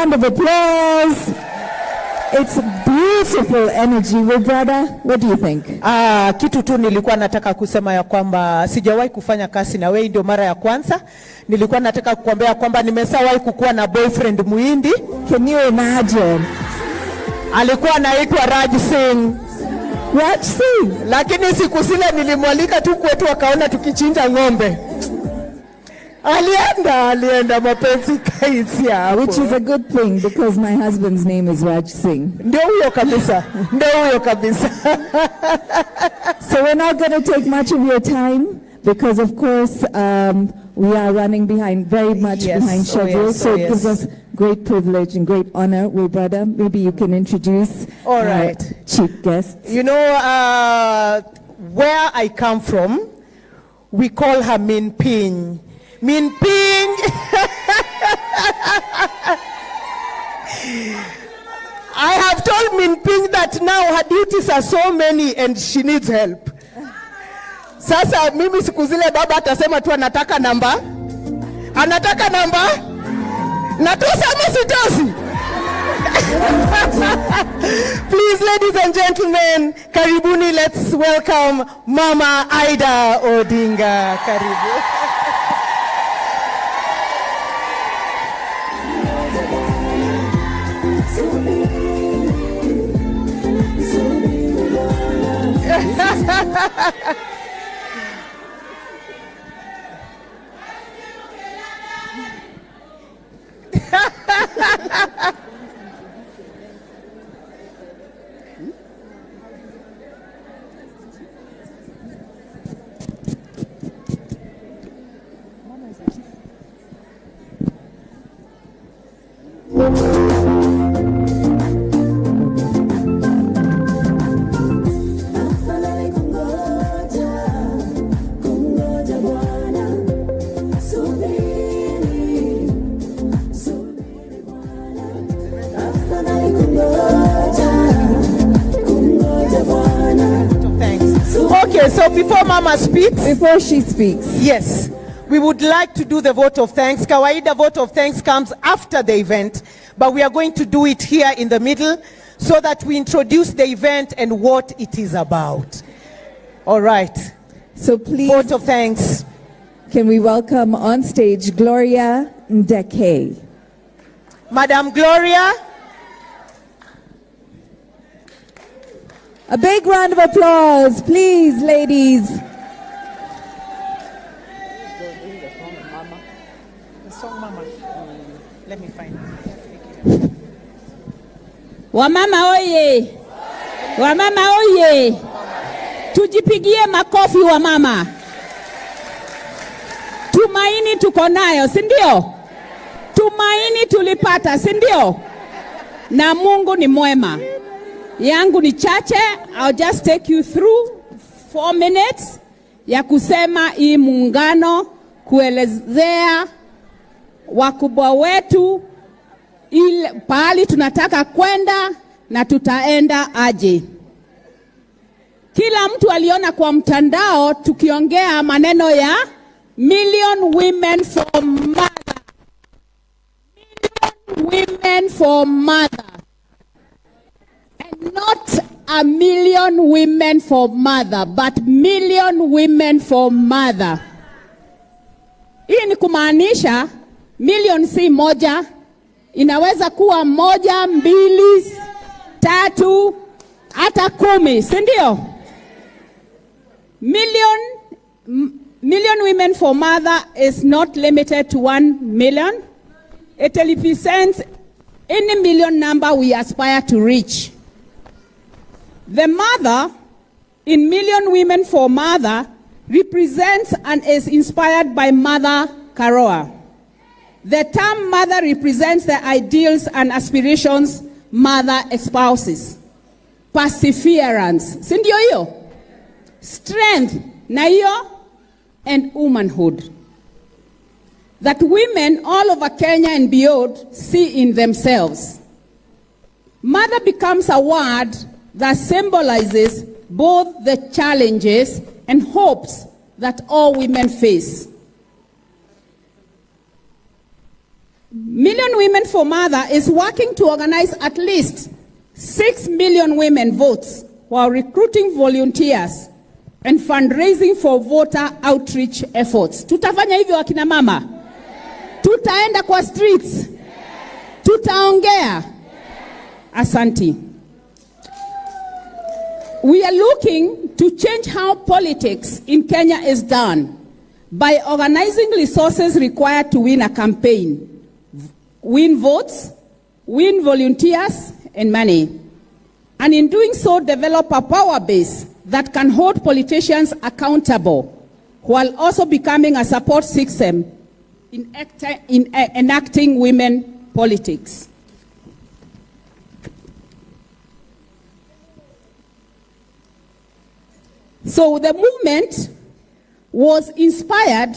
round of applause. It's beautiful energy. Well, brother, what do you think? Kitu tu nilikuwa nataka kusema ya kwamba sijawahi kufanya kazi na wewe, ndio mara ya kwanza. Nilikuwa nataka kukuambia kwamba nimesawahi kukuwa na boyfriend Muhindi. Can you imagine? Alikuwa anaitwa Raj Singh. Raj Singh. Lakini siku zile nilimwalika tu kwetu akaona tukichinja ng'ombe. Alienda mapenzi kaisia hapo. Which is a good thing because my husband's name is Raj Singh. Ndio huyo kabisa. So we're not going to take much of your time because of course we are running very much behind schedule. So it gives us great privilege and great honor. Well, brother, maybe you can introduce our chief guests. You know, where I come from, we call her Min Ping. Min Ping. I have told Min Ping that now her duties are so many and she needs help. Sasa mimi siku zile baba atasema tu anataka namba. Natosa msitosi. Please, ladies and gentlemen, karibuni, let's welcome Mama Ida Odinga. Karibu. Okay, so before she speaks, yes, we would like to do the vote of thanks. Kawaida vote of thanks comes after the event, but we are going to do it here in the middle so that we introduce the event and what it is about. All right. So please, vote of thanks. Can we welcome on stage Gloria Ndeke? Madam Gloria. A big round of applause, please, ladies. Let me find it. Wamama oye! Wamama oye! Tujipigie makofi wamama. Tumaini tuko nayo, si ndio? Tumaini tulipata, si ndio? Na Mungu ni mwema. Yangu ni chache. I'll just take you through 4 minutes ya kusema hii muungano, kuelezea wakubwa wetu ile pahali tunataka kwenda na tutaenda aje. Kila mtu aliona kwa mtandao tukiongea maneno ya million women for mother. Million women for mother. And not a million women for mother, but million women for mother. Hii ni kumaanisha million si moja, inaweza kuwa 1, 2, 3, hata 10, si ndio? Million women for mother is not limited to 1 million. It represents any million number we aspire to reach. The mother in Million Women for Mother represents and is inspired by Mother Karua. The term mother represents the ideals and aspirations mother espouses. Perseverance, si ndio hiyo? Strength, na hiyo, and womanhood. That women all over Kenya and beyond see in themselves. Mother becomes a word that symbolizes both the challenges and hopes that all women face. Million Women for Mother is working to organize at least 6 million women votes while recruiting volunteers and fundraising for voter outreach efforts. Tutafanya hivyo akina mama? Tutaenda kwa streets? Tutaongea? Asanti. We are looking to change how politics in Kenya is done by organizing resources required to win a campaign, win votes, win volunteers and money. And in doing so, develop a power base that can hold politicians accountable while also becoming a support system in enacting women politics. So the movement was inspired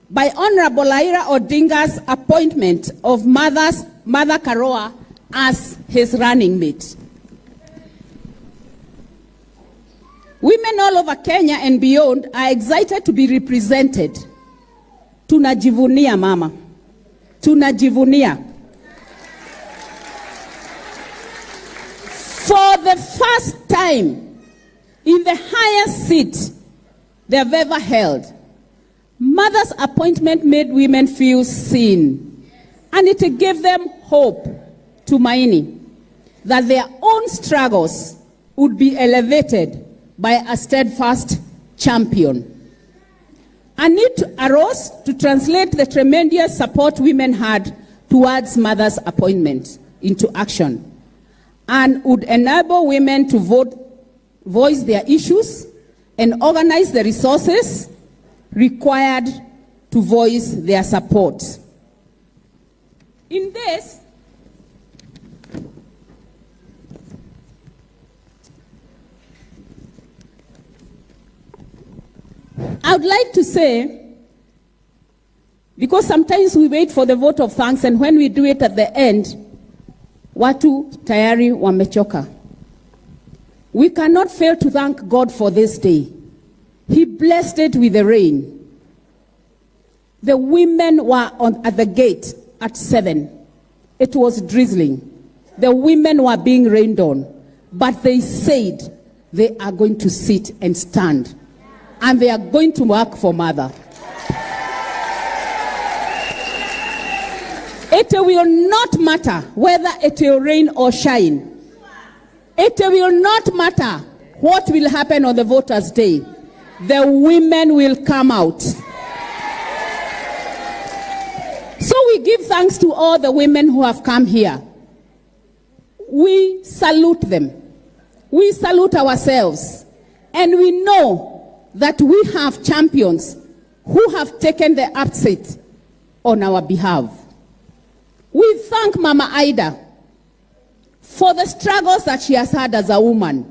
by Honorable Ida Odinga's appointment of Mother Karua as his running mate. Women all over Kenya and beyond are excited to be represented. Tunajivunia mama. Tunajivunia. For the first time in the highest seat they have ever held, Mother's appointment made women feel seen, and it gave them hope, tumaini, that their own struggles would be elevated by a steadfast champion. A need arose to translate the tremendous support women had towards Mother's appointment into action, and would enable women to voice their issues and organize the resources required to voice their support. In this, I would like to say, because sometimes we wait for the vote of thanks, and when we do it at the end, watu tayari wamechoka. We cannot fail to thank God for this day. He blessed it with the rain. The women were at the gate at 7. It was drizzling. The women were being rained on. But they said they are going to sit and stand. And they are going to work for Mother. It will not matter whether it will rain or shine. It will not matter what will happen on the voters' day. The women will come out. So we give thanks to all the women who have come here. We salute them. We salute ourselves. And we know that we have champions who have taken the upset on our behalf. We thank Mama Ida for the struggles that she has had as a woman,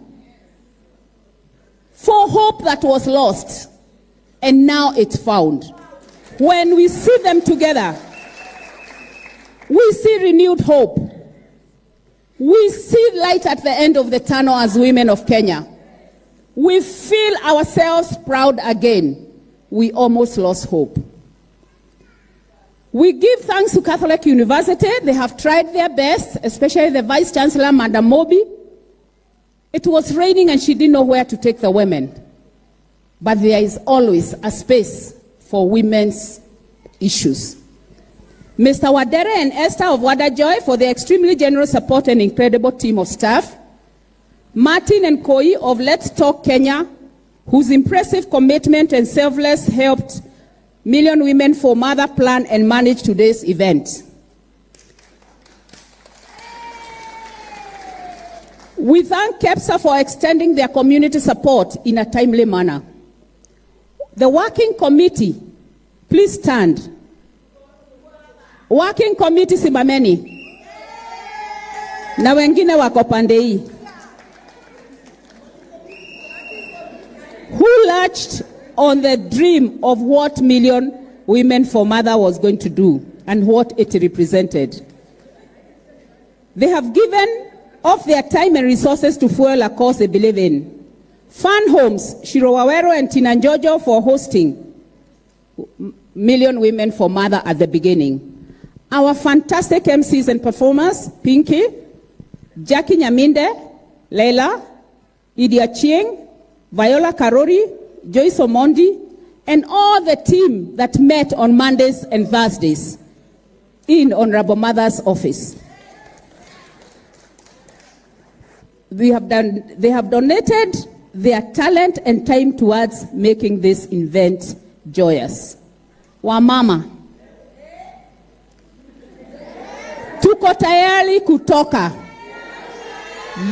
for hope that was lost and now it's found. When we see them together, we see renewed hope. We see light at the end of the tunnel as women of Kenya. We feel ourselves proud again. We almost lost hope. We give thanks to Catholic University. They have tried their best, especially the Vice Chancellor, Madam Moby. It was raining and she didn't know where to take the women. But there is always a space for women's issues. Mr. Wadere and Esther of Wadajoy for their extremely generous support and incredible team of staff. Martin and Koi of Let's Talk Kenya, whose impressive commitment and selfless helped Million Women for Mother plan and manage today's event. We thank KEPSA for extending their community support in a timely manner. The working committee, please stand. Working committee simameni. Na wengine wako pande hii. Who latched on the dream of what Million Women for Mother was going to do and what it represented. They have given of their time and resources to fuel a cause they believe in. Fun Homes, Shirowawero and Tinanjojo for hosting Million Women for Mother at the beginning. Our fantastic MCs and performers, Pinky, Jackie Nyaminde, Leila, Lydia Chieng, Viola Karori, Joyce Omondi, and all the team that met on Mondays and Thursdays in Honorable Mother's office. They have donated their talent and time towards making this event joyous. Wamama, tuko tayari kutoka.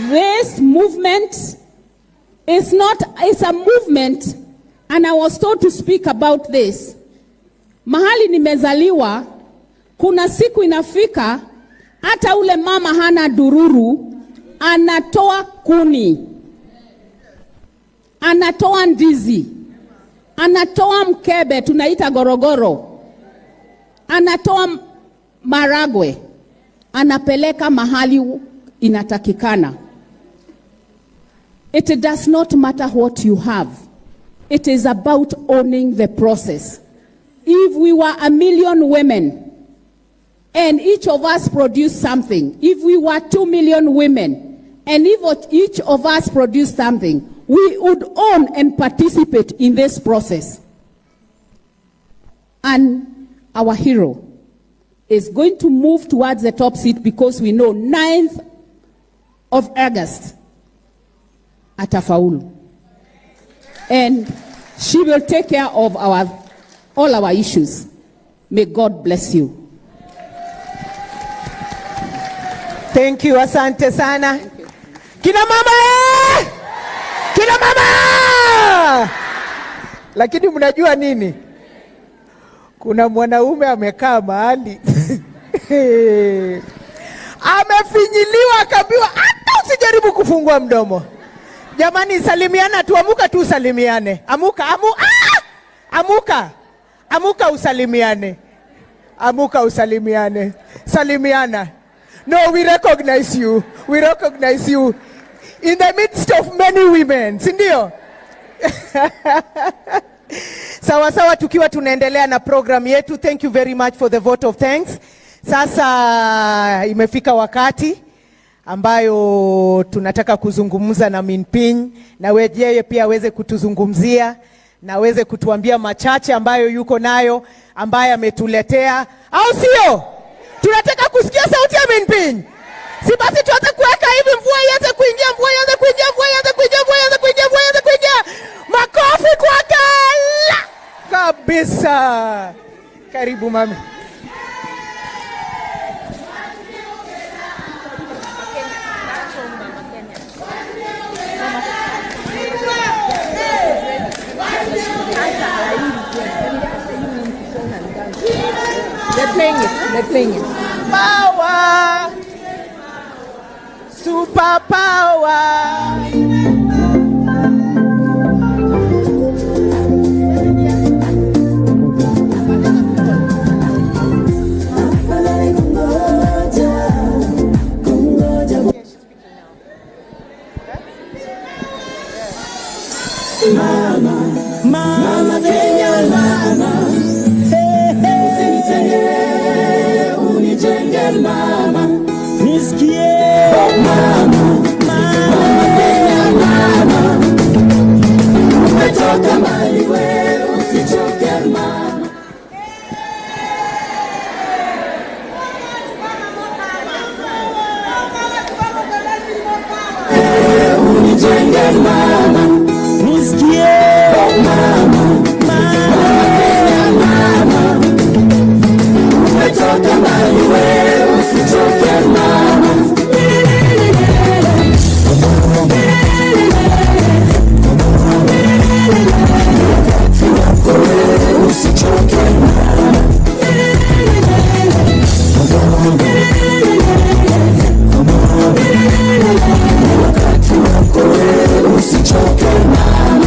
This movement is a movement, and I was told to speak about this. Mahali nimezaliwa, kuna siku inafika, hata ule mama hana dururu, anatoa kuni, anatoa ndizi, anatoa mkebe, tunaita gorogoro, anatoa maragwe, anapeleka mahali inatakikana. It does not matter what you have. It is about owning the process. If we were 1 million women and each of us produced something, if we were 2 million women and if each of us produced something, we would own and participate in this process. And our hero is going to move towards the top seat because we know 9th of August atafaulu. And she will take care of all our issues. May God bless you. Thank you, asante sana. Kina mama! Kina mama! Lakini mnajua nini? Kuna mwanaume amekaa mahali. Amefinyiliwa akaambiwa hata usijaribu kufungua mdomo. Jamani, salimiana tu, amuka tu salimiane. Amuka usalimiane. Amuka usalimiane. Salimiana. No, we recognize you. We recognize you in the midst of many women. Sindio? Sawa sawa, tukiwa tunaendelea na program yetu. Thank you very much for the vote of thanks. Sasa imefika wakati ambayo tunataka kuzungumza na Minpiny, na yeye pia aweze kutuzungumzia na aweze kutuambia machache ambayo yuko nayo ambaye ametuletea, au sio? Tunataka kusikia sauti ya Minpiny. Si basi tuanze kuweka hivi, mvua ianze kuingia, mvua ianze kuingia, mvua ianze kuingia, mvua ianze kuingia, mvua ianze kuingia. Makofi kwa kala kabisa. Karibu mami. They're playing it. Power. Super power. Mama Kenya, mama, unijenge mama, nisikie mama, mama Kenya, mama, umetoka mbali wewe, usichoke mama. Unijenge mama, nisikie mama, mama Kenya, mama, umetoka mbali wewe, usichoke mama. Usichoke mama. Wakati wako wewe, usichoke mama.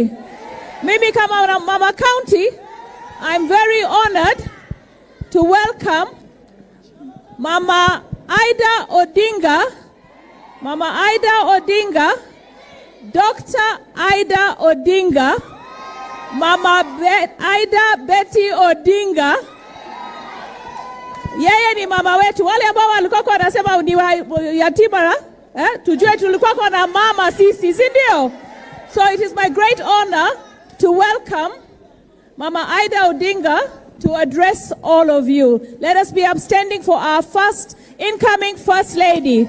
jameni. Mimi kama Mama County, I'm very honored to welcome Mama Ida Odinga, Dr. Ida Odinga, Ida Betty Odinga. Yeye ni mama wetu. Wale ambao walikuwa wanasema ni yatima, tujue tulikuwa na mama sisi, si ndio? So it is my great honor to welcome Mama Ida Odinga to address all of you. Let us be upstanding for our first incoming First Lady.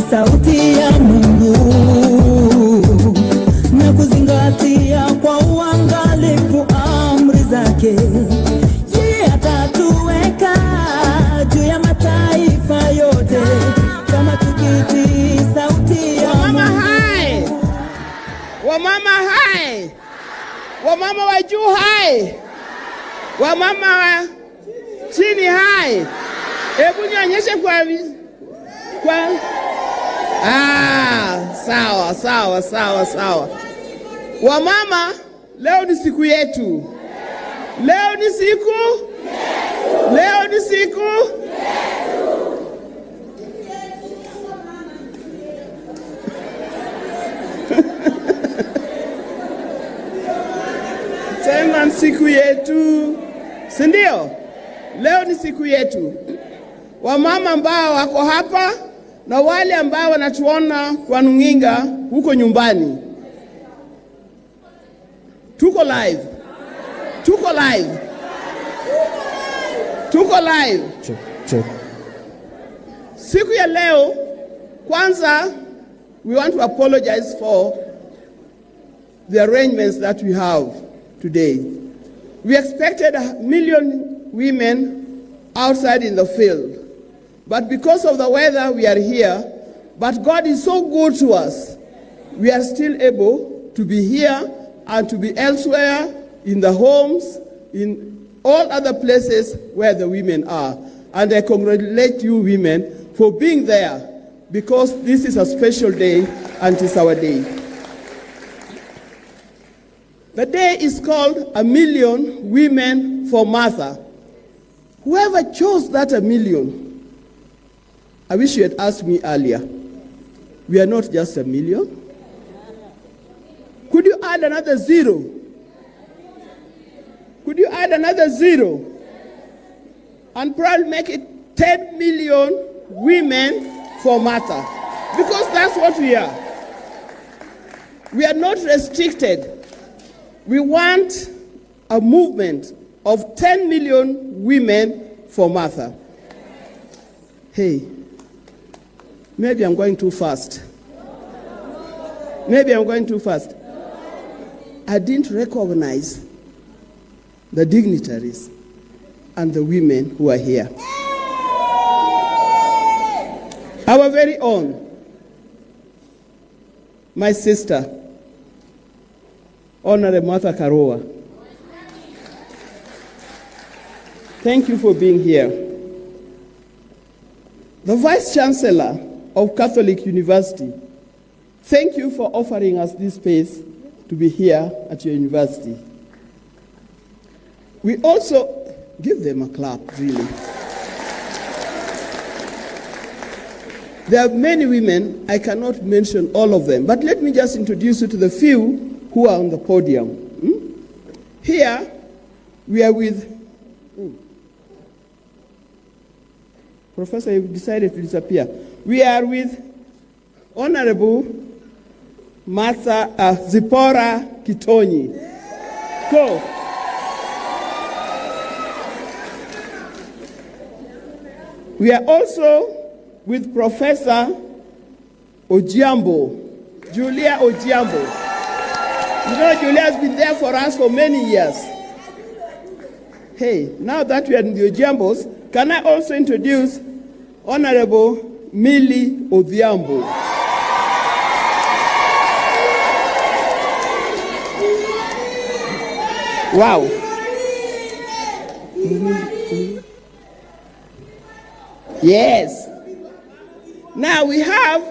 Sauti ya Mungu na kuzingatia kwa uangalifu amri zake, yeye atatuweka juu ya mataifa yote kama tukitii sauti ya Mungu. Wamama hai, wamama wa juu hai, wamama wa chini hai. Hebu nionyeshe kwa sawa. Wamama, leo ni siku yetu. Leo ni siku sema siku yetu. Si ndio? Leo ni siku yetu. Wamama ambao wako hapa na wale ambao wanatuona kwa runinga huko nyumbani. Tuko live. Siku ya leo, kwanza, we want to apologize for the arrangements that we have today. We expected 1 million women outside in the field. But because of the weather, we are here. But God is so good to us. We are still able to be here and to be elsewhere in the homes, in all other places where the women are. And I congratulate you women for being there, because this is a special day and it's our day. The day is called 1 Million Women for Martha. Whoever chose that 1 million, I wish you had asked me earlier. We are not just 1 million. Could you add another zero? And probably make it 10 million women for Martha. Because that's what we are. We are not restricted. We want a movement of 10 million women for Martha. Hey. Maybe I'm going too fast. I didn't recognize the dignitaries and the women who are here. Our very own, my sister, Honorable Martha Karua. Thank you for being here. The Vice Chancellor of Catholic University, thank you for offering us this space to be here at your university. We also give them a clap, really. There are many women, I cannot mention all of them, but let me just introduce you to the few who are on the podium. Here, we are with Professor, you've decided to disappear. We are with Honorable Martha Zipporah Kitonyi. Go. We are also with Professor Ojiambo, Julia Ojiambo. You know, Julia has been there for us for many years. Hey, now that we are in the Ojambos, can I also introduce Honorable Millie Odhiambo? Wow. Yes. Now we have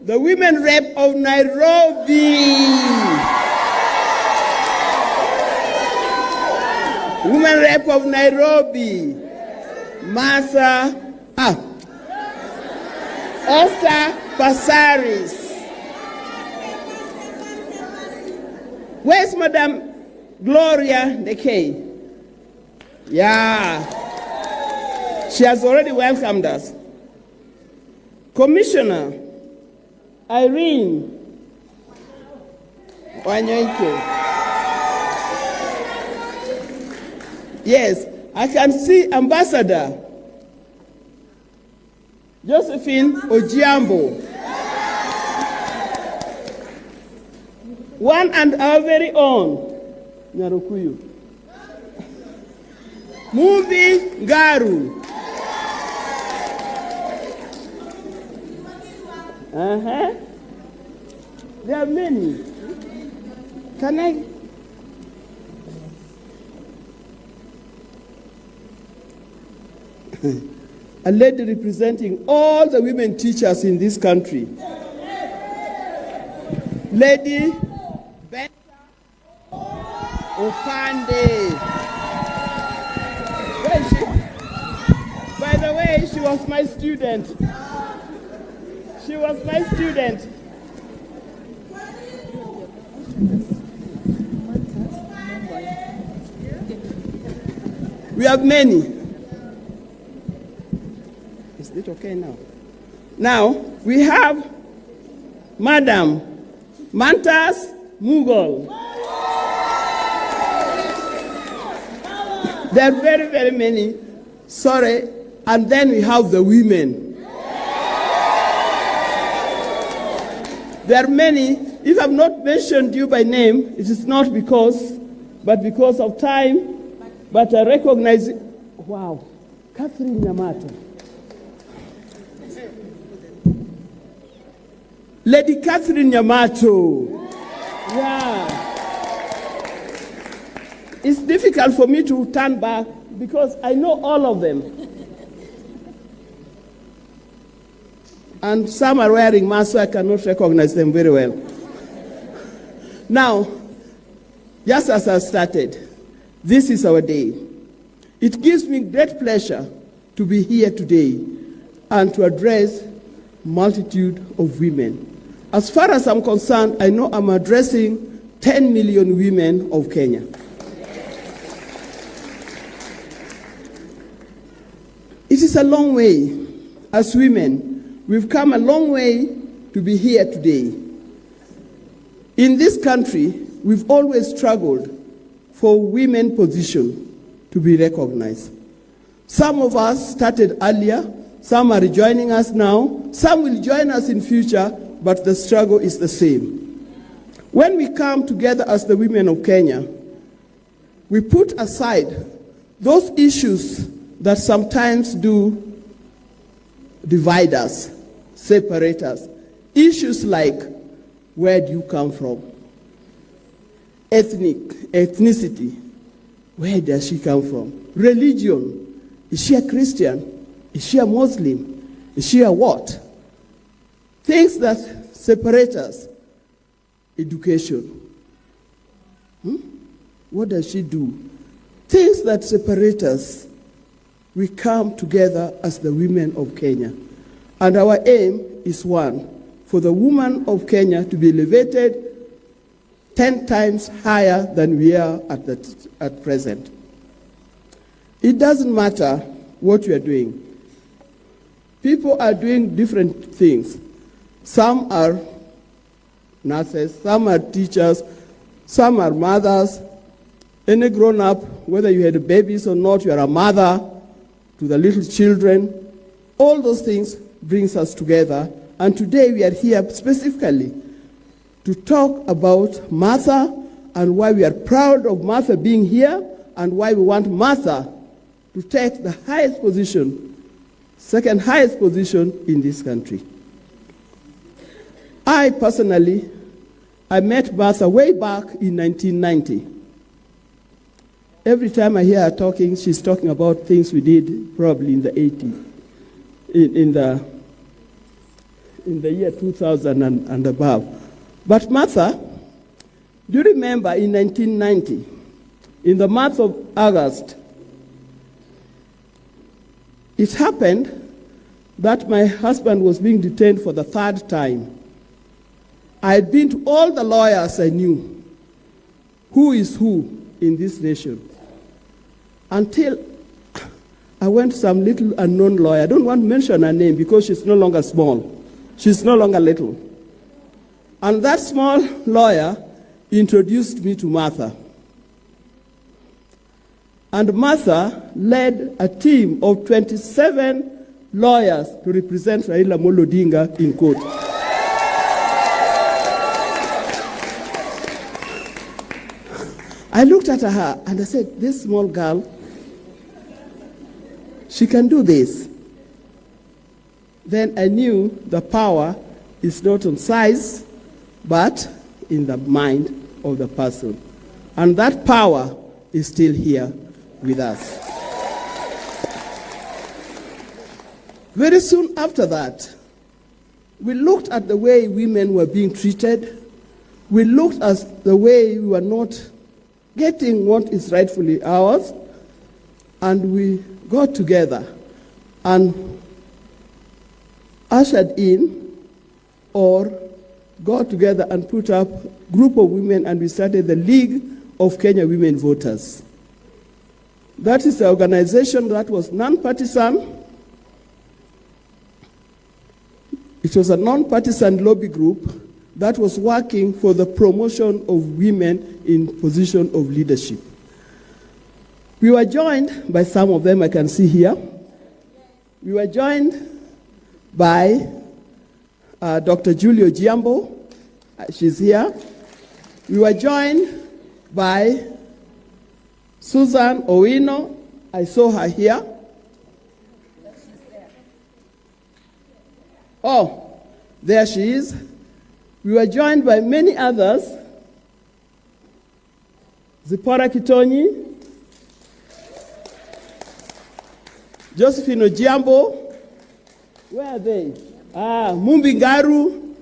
the women rep of Nairobi. Women rep of Nairobi. Esther Pasaris. Where's Madam Gloria Dekay? Yeah. She has already welcomed us. Commissioner Irene Wanyoike. Yes, I can see Ambassador Josephine Ojiambo. One and our very own Nyarukuyu. Muvi Ngaru. There are many. Can I? A lady representing all the women teachers in this country. Lady Benta Opande. Where is she? By the way, she was my student. She was my student. We have many. Is it okay now? Now, we have Madam Mantas Mughal. There are very, very many. Sorry. And then we have the women. There are many. If I've not mentioned you by name, it is not because of time. But I recognize, wow, Catherine Nyamato. Lady Catherine Nyamato. Yeah. It's difficult for me to turn back because I know all of them. And some are wearing masks, so I cannot recognize them very well. Now, just as I started, this is our day. It gives me great pleasure to be here today and to address multitude of women. As far as I'm concerned, I know I'm addressing 10 million women of Kenya. It is a long way. As women, we've come a long way to be here today. In this country, we've always struggled for women position to be recognized. Some of us started earlier, some are joining us now, some will join us in future, but the struggle is the same. When we come together as the women of Kenya, we put aside those issues that sometimes do divide us, separate us. Issues like, where do you come from? Ethnicity, where does she come from? Religion, is she a Christian? Is she a Muslim? Is she a what? Things that separate us. Education. What does she do? Things that separate us. We come together as the women of Kenya. And our aim is one, for the woman of Kenya to be elevated 10 times higher than we are at present. It doesn't matter what we are doing. People are doing different things. Some are nurses, some are teachers, some are mothers. Any grown-up, whether you had babies or not, you are a mother to the little children. All those things brings us together. And today we are here specifically to talk about Martha and why we are proud of Martha being here, and why we want Martha to take the highest position, second highest position in this country. I personally, I met Martha way back in 1990. Every time I hear her talking, she's talking about things we did probably in the 80s, in the year 2000 and above. But Martha, do you remember in 1990, in the month of August, it happened that my husband was being detained for the third time. I had been to all the lawyers I knew, who is who in this nation, until I went to some little unknown lawyer. I don't want to mention her name because she's no longer small. She's no longer little. And that small lawyer introduced me to Martha. And Martha led a team of 27 lawyers to represent Ida Odinga in court. I looked at her and I said, this small girl, she can do this. Then I knew the power is not on size, but in the mind of the person. And that power is still here with us. Very soon after that, we looked at the way women were being treated. We looked at the way we were not getting what is rightfully ours, and we got together and ushered in or got together and put up a group of women, and we started the League of Kenya Women Voters. That is an organization that was non-partisan. It was a non-partisan lobby group that was working for the promotion of women in position of leadership. We were joined by some of them I can see here. We were joined by Dr. Julio Giambo. She's here. We were joined by Susan Owino. I saw her here. Oh, there she is. We were joined by many others. Zipporah Kitonyi, Josephine Ojiambo. Where are they? Mumbi Ngaru.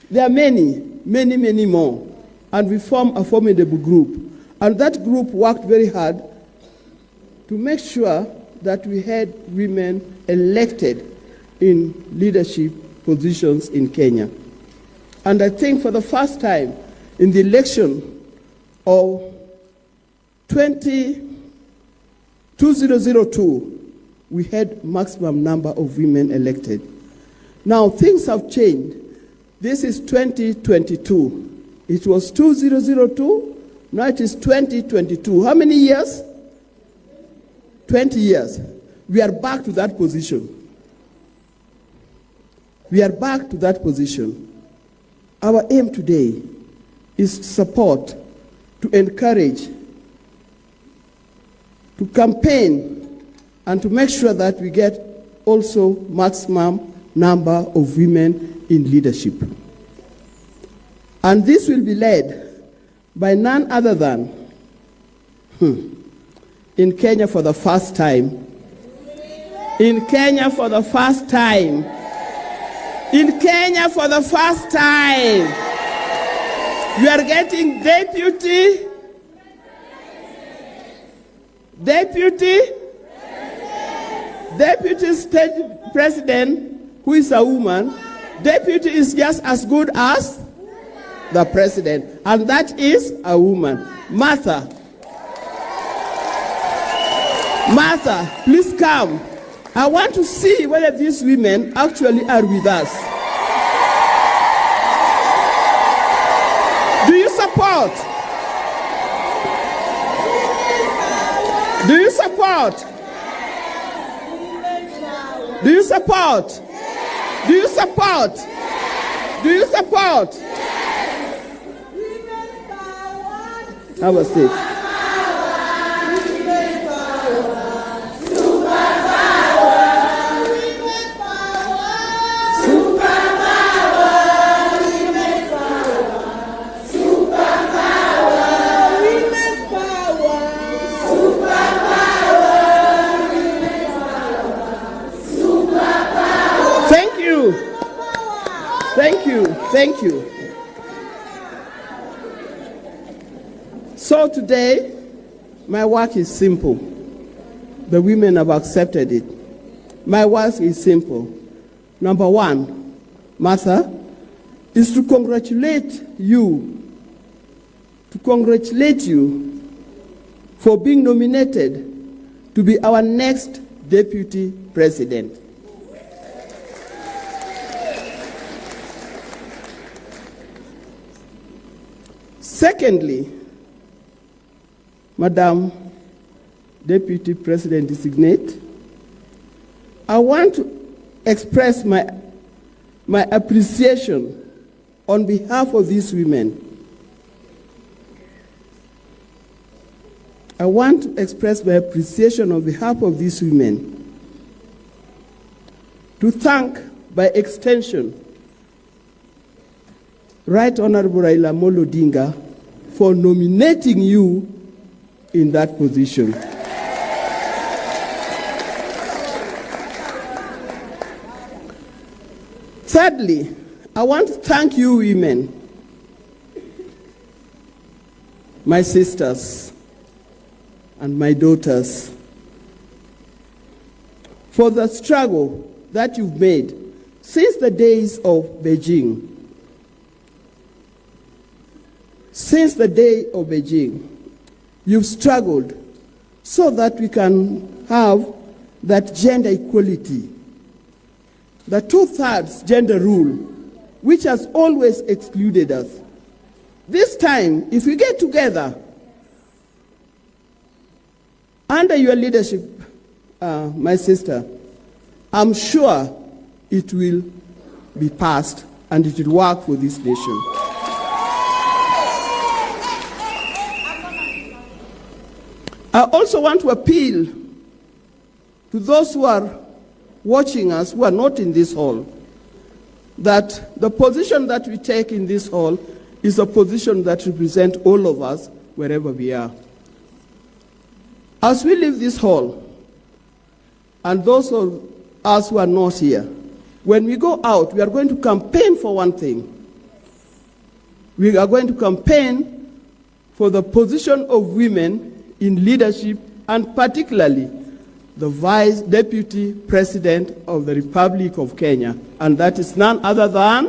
There are many, many, many more. And we formed a formidable group. And that group worked very hard to make sure that we had women elected in leadership positions in Kenya. And I think for the first time in the election of 2002, we had maximum number of women elected. Now things have changed. This is 2022. It was 2002, now it is 2022. How many years? 20 years. We are back to that position. We are back to that position. Our aim today is to support, to encourage, to campaign, and to make sure that we get also maximum number of women in leadership. And this will be led by none other than, in Kenya for the first time. In Kenya for the first time. In Kenya for the first time. We are getting deputy state president who is a woman. Deputy is just as good as the president, and that is a woman. Martha, please come. I want to see whether these women actually are with us. Do you support? Do you support? Do you support? Do you support? Do you support? Have a seat. Thank you. So today, my work is simple. The women have accepted it. My work is simple. Number one, Martha, is to congratulate you for being nominated to be our next deputy president. Secondly, Madam Deputy President Designate, I want to express my appreciation on behalf of these women. I want to express my appreciation on behalf of these women to thank, by extension, Right Honorable Ida Odinga for nominating you in that position. Thirdly, I want to thank you women, my sisters and my daughters, for the struggle that you've made since the days of Beijing. Since the day of Beijing, you've struggled so that we can have that gender equality, the 2/3 gender rule, which has always excluded us. This time, if we get together under your leadership, my sister, I'm sure it will be passed and it will work for this nation. I also want to appeal to those who are watching us, who are not in this hall, that the position that we take in this hall is a position that represents all of us, wherever we are. As we leave this hall, and those of us who are not here, when we go out, we are going to campaign for one thing. We are going to campaign for the position of women in leadership, and particularly the Vice Deputy President of the Republic of Kenya, and that is none other than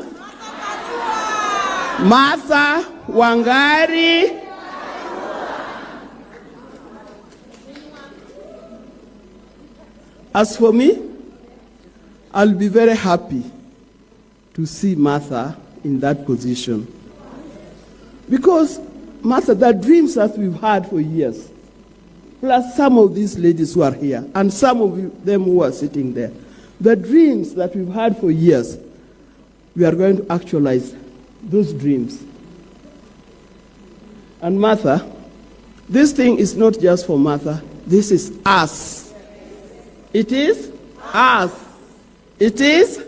Martha Wangari. As for me, I'll be very happy to see Martha in that position. Because, Martha, the dreams that we've had for years, plus some of these ladies who are here, and some of them who are sitting there, the dreams that we've had for years, we are going to actualize those dreams. And Martha, this thing is not just for Martha, this is us. It is us. It is?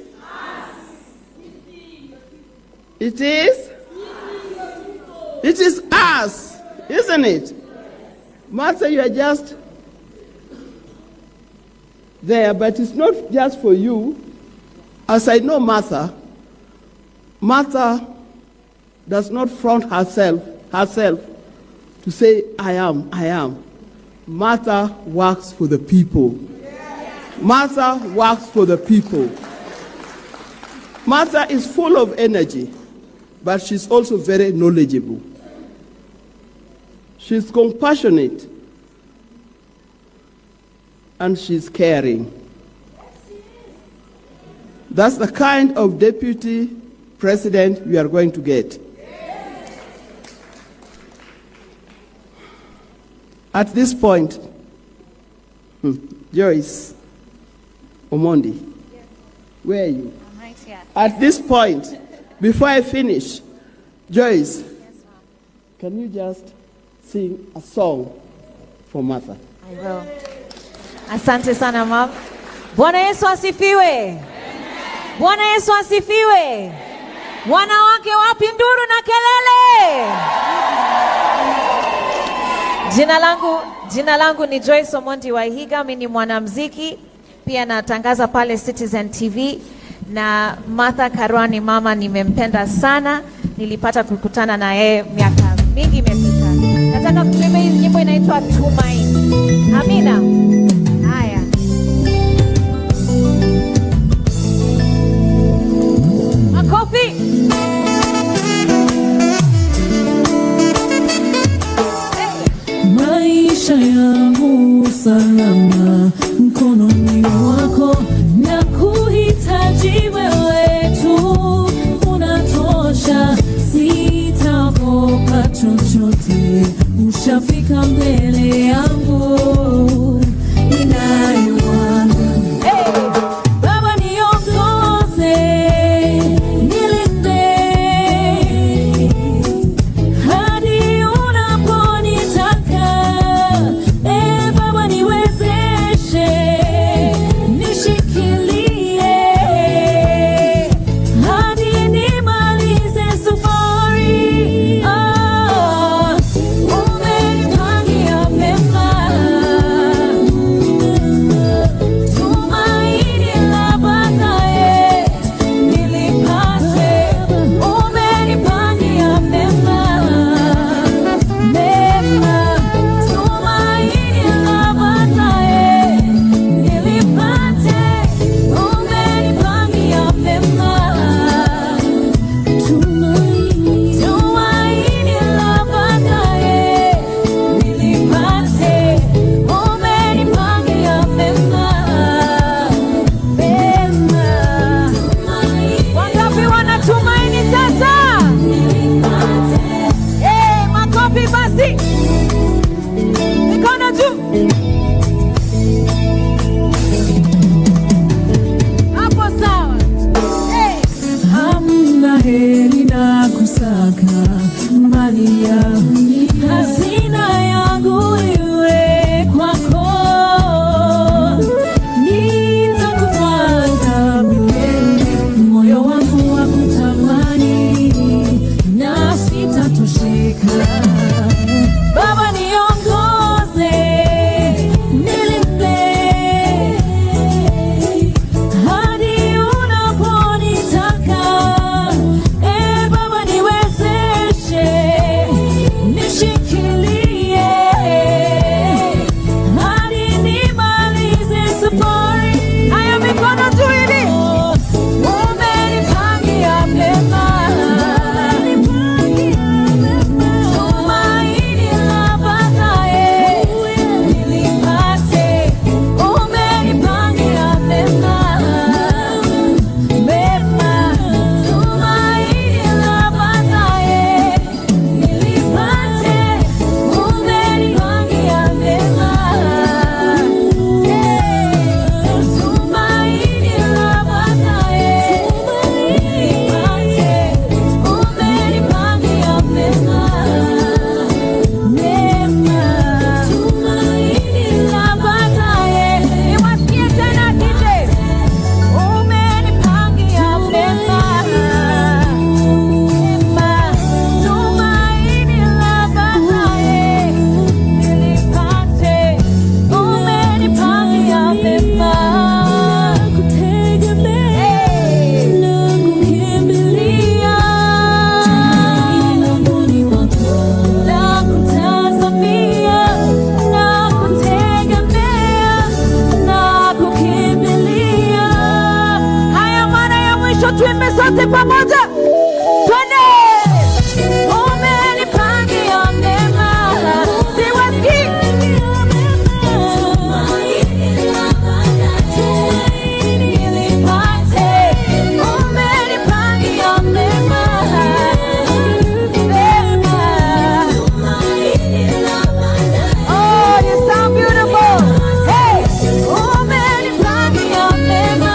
It is? It is us, isn't it? Martha, you are just there, but it's not just for you. As I know Martha, Martha does not front herself to say, I am. Martha works for the people. Martha works for the people. Martha is full of energy, but she's also very knowledgeable. She's compassionate, and she's caring. That's the kind of deputy president we are going to get. At this point, Joyce Omondi, where are you? I'm right here. At this point, before I finish, Joyce, can you just sing a song for Martha. I will. Asante sana mama. Bwana Yesu asifiwe. Bwana Yesu asifiwe. Wanawake wapi nduru na kelele? Jina langu ni Joyce Omondi Waihiga, mimi ni mwanamuziki, pia natangaza pale Citizen TV, na Martha Karua ni mama nimempenda sana. Nilipata kukutana na yeye miaka mingi imepita. Nataka kuimba hii nyimbo inaitwa Tumaini. Amina. Haya. Makofi. Maisha yangu salama mkononi mwako, na kuhitaji wewe tu, unatosha, sitaogopa chochote, ushafika mbele yangu, ninayoanza. Baba niongoze, nilinde hadi unaponitaka. Baba niwezeshe, nishikilie hadi nimalize safari. Umenipangia mema, tumaini la baadaye nilipate. Umenipangia mema, tumaini la baadaye nilipate. Umenipangia mema, tumaini la baadaye nilipate. Umenipangia mema. Wangapi wanatumaini sasa? Makofi basi. Mikono juu. Hapo sawa. Hamna heri na kusaka mali ya hazina yangu iwe kwako, nitakufuata milele, moyo wangu wa kutamani na sitatosheka. Baba niongoze, nilinde hadi unaponitaka. Baba niwezeshe, nishikilie hadi nimalize safari. Haya, mikono juu hivi. Umenipangia mema, tumaini la baadaye nilipate. Umenipangia mema, tumaini la baadaye nilipate. Umenipangia mema, tumaini la baadaye nilipate. Umenipangia mema, tumaini la baadaye. Niwasikie tena DJ. Umenipangia mema, tumaini la baadaye nilipate. Umenipangia mema, kutegemea na kukimbilia, tumaini langu ni wako, na kutazamia na kutegemea na kukimbilia. Haya, mara ya mwisho tuimbe sote pamoja. Twende. Umenipangia mema, Siwasikii. nilipate. Umenipangia mema, Oh, you sound beautiful. Hey. umenipangia mema,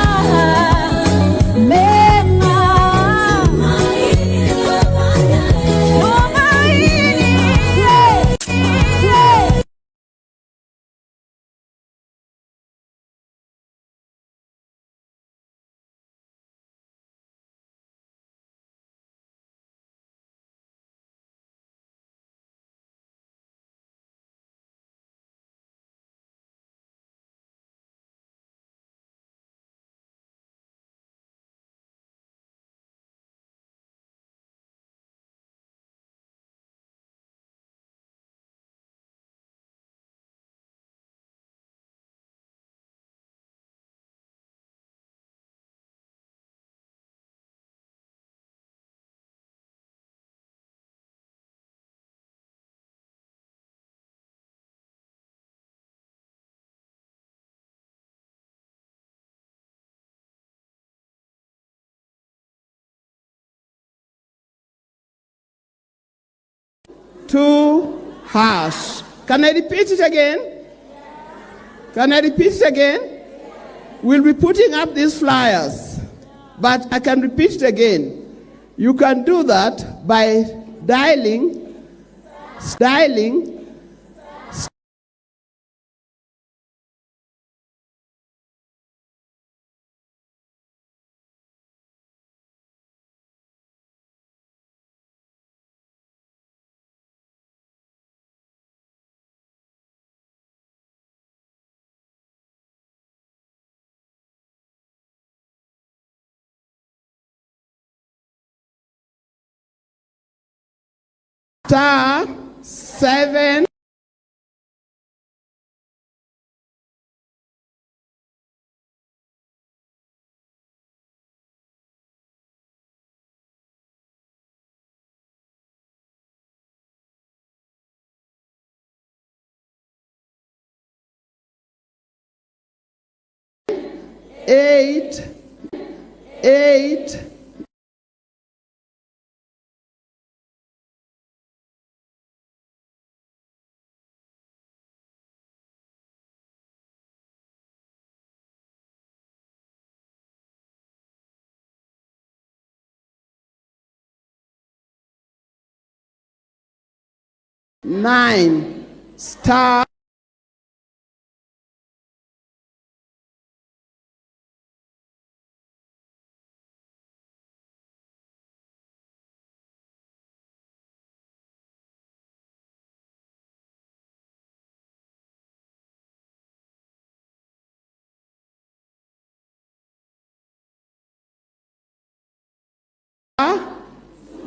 #. Can I repeat it again? Can I repeat it again? We'll be putting up these flyers, but I can repeat it again. You can do that by dialing *7. Eight. 9 *.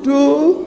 Two.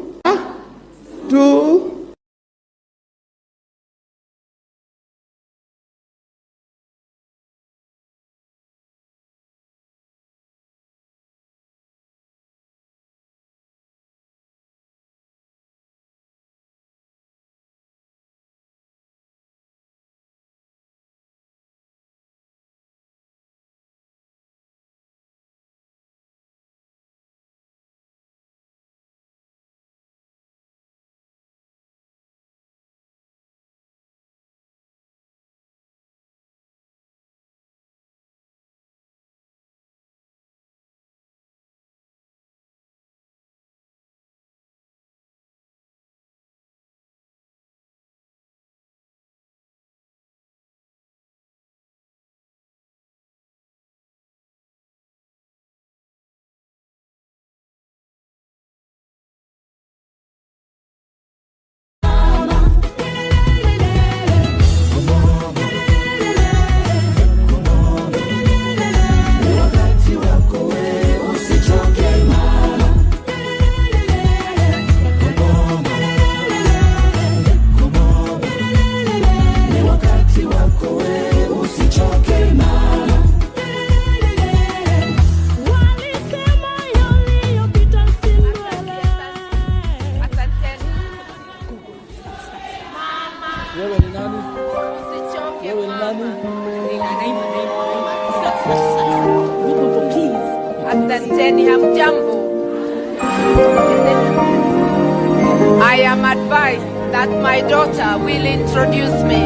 Asanteni, hamjambo. I am advised that my daughter will introduce me.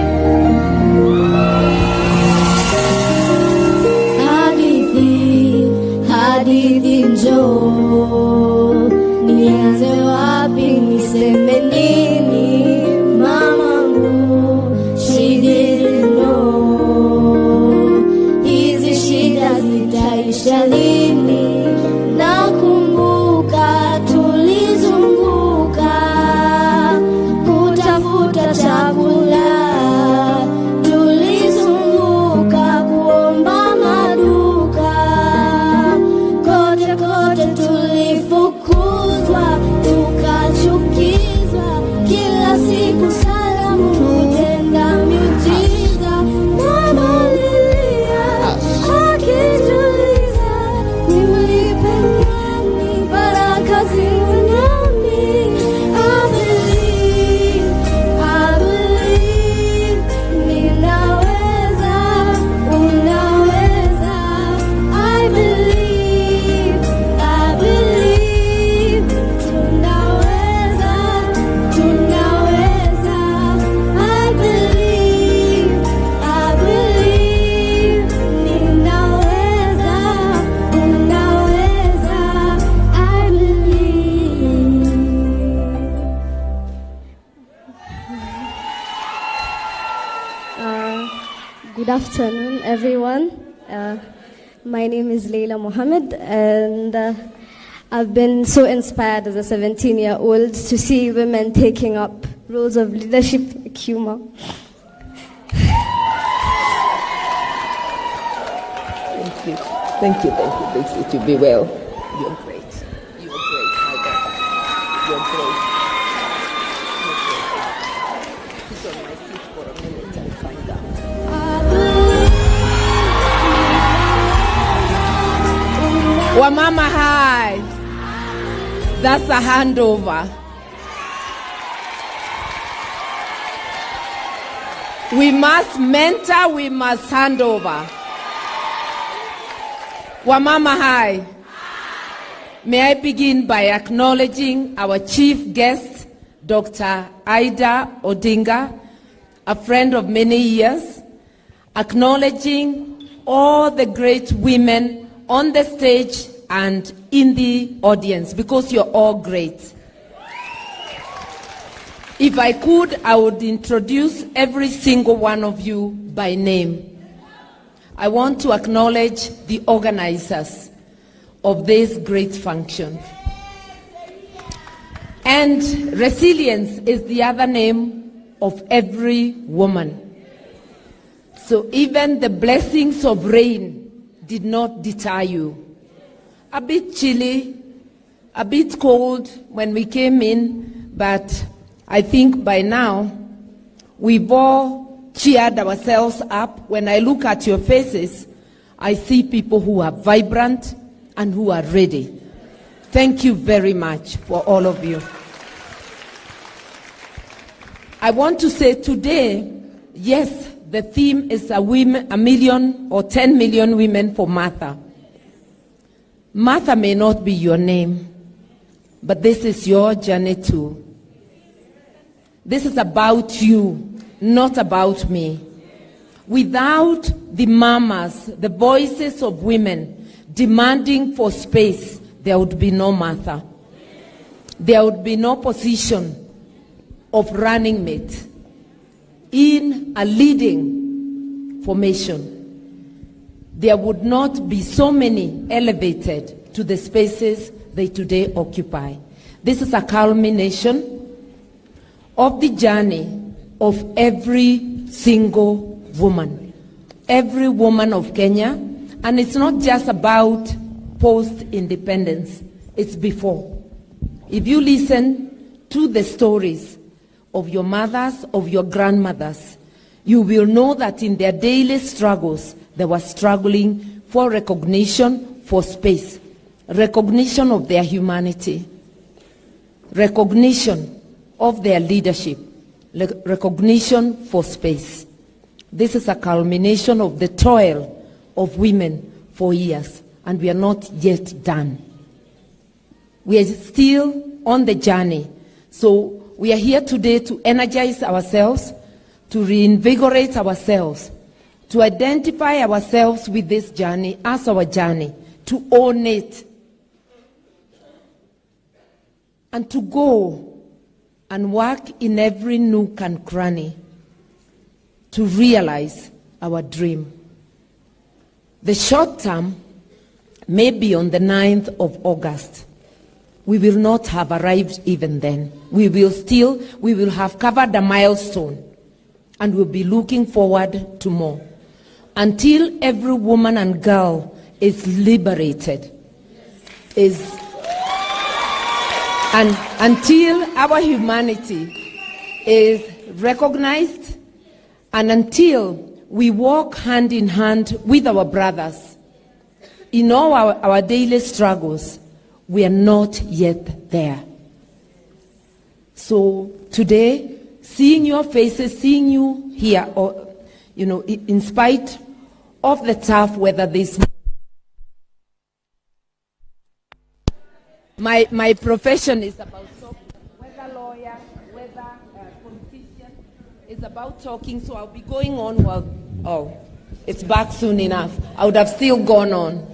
Hadithi njoo, nianze wapi niseme nini? Mamangu, she didn't know. Hizi shida zitaisha lini? Nakumbuka tulizunguka kutafuta chakula, Good afternoon, everyone. My name is Leila Mohammed, and I've been so inspired as a 17-year-old to see women taking up roles of leadership like you, Ma. Thank you. Thank you. Thank you. To be well. You're great. You're great, my daughter. You're great. Sit on my seat for a minute and find out. Wamama High. That's a handover. We must mentor, we must hand over. Wamama High. May I begin by acknowledging our chief guest, Dr. Ida Odinga, a friend of many years, acknowledging all the great women on the stage and in the audience, because you're all great. If I could, I would introduce every single one of you by name. I want to acknowledge the organizers of this great function. And resilience is the other name of every woman. So even the blessings of rain did not deter you. A bit chilly, a bit cold when we came in, but I think by now we've all cheered ourselves up. When I look at your faces, I see people who are vibrant and who are ready. Thank you very much for all of you. I want to say today, yes, the theme is a million or 10 million women for Martha. Martha may not be your name, but this is your journey too. This is about you, not about me. Without the mamas, the voices of women demanding for space, there would be no Martha. There would be no position of running mate in a leading formation. There would not be so many elevated to the spaces they today occupy. This is a culmination of the journey of every single woman, every woman of Kenya, and it's not just about post-independence, it's before. If you listen to the stories of your mothers, of your grandmothers, you will know that in their daily struggles, they were struggling for recognition, for space, recognition of their humanity, recognition of their leadership, recognition for space. This is a culmination of the toil of women for years, and we are not yet done. We are still on the journey. So we are here today to energize ourselves, to reinvigorate ourselves, to identify ourselves with this journey as our journey, to own it, and to go and work in every nook and cranny to realize our dream. The short term may be on the 9th of August. We will not have arrived even then. We will have covered a milestone, and we'll be looking forward to more. Until every woman and girl is liberated, and until our humanity is recognized, and until we walk hand in hand with our brothers in all our daily struggles, we are not yet there. So today, seeing your faces, seeing you here, or, in spite of the tough weather this morning, my profession is about talking. Whether lawyer, whether politician, is about talking. So I'll be going on it's back soon enough. I would have still gone on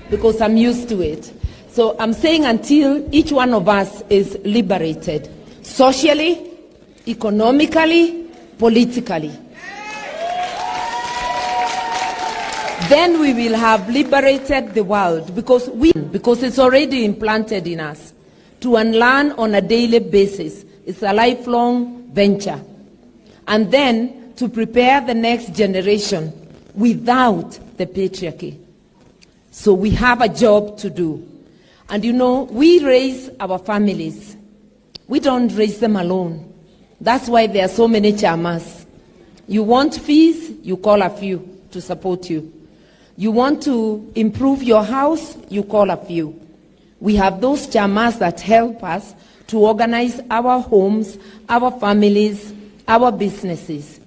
because I'm used to it. So I'm saying until each one of us is liberated, socially, economically, politically. then we will have liberated the world, because it's already implanted in us. To unlearn on a daily basis is a lifelong venture. And then to prepare the next generation without the patriarchy. So we have a job to do. And you know, we raise our families. We don't raise them alone. That's why there are so many chamas. You want fees, you call a few to support you. You want to improve your house, you call a few. We have those chamas that help us to organize our homes, our families, our businesses.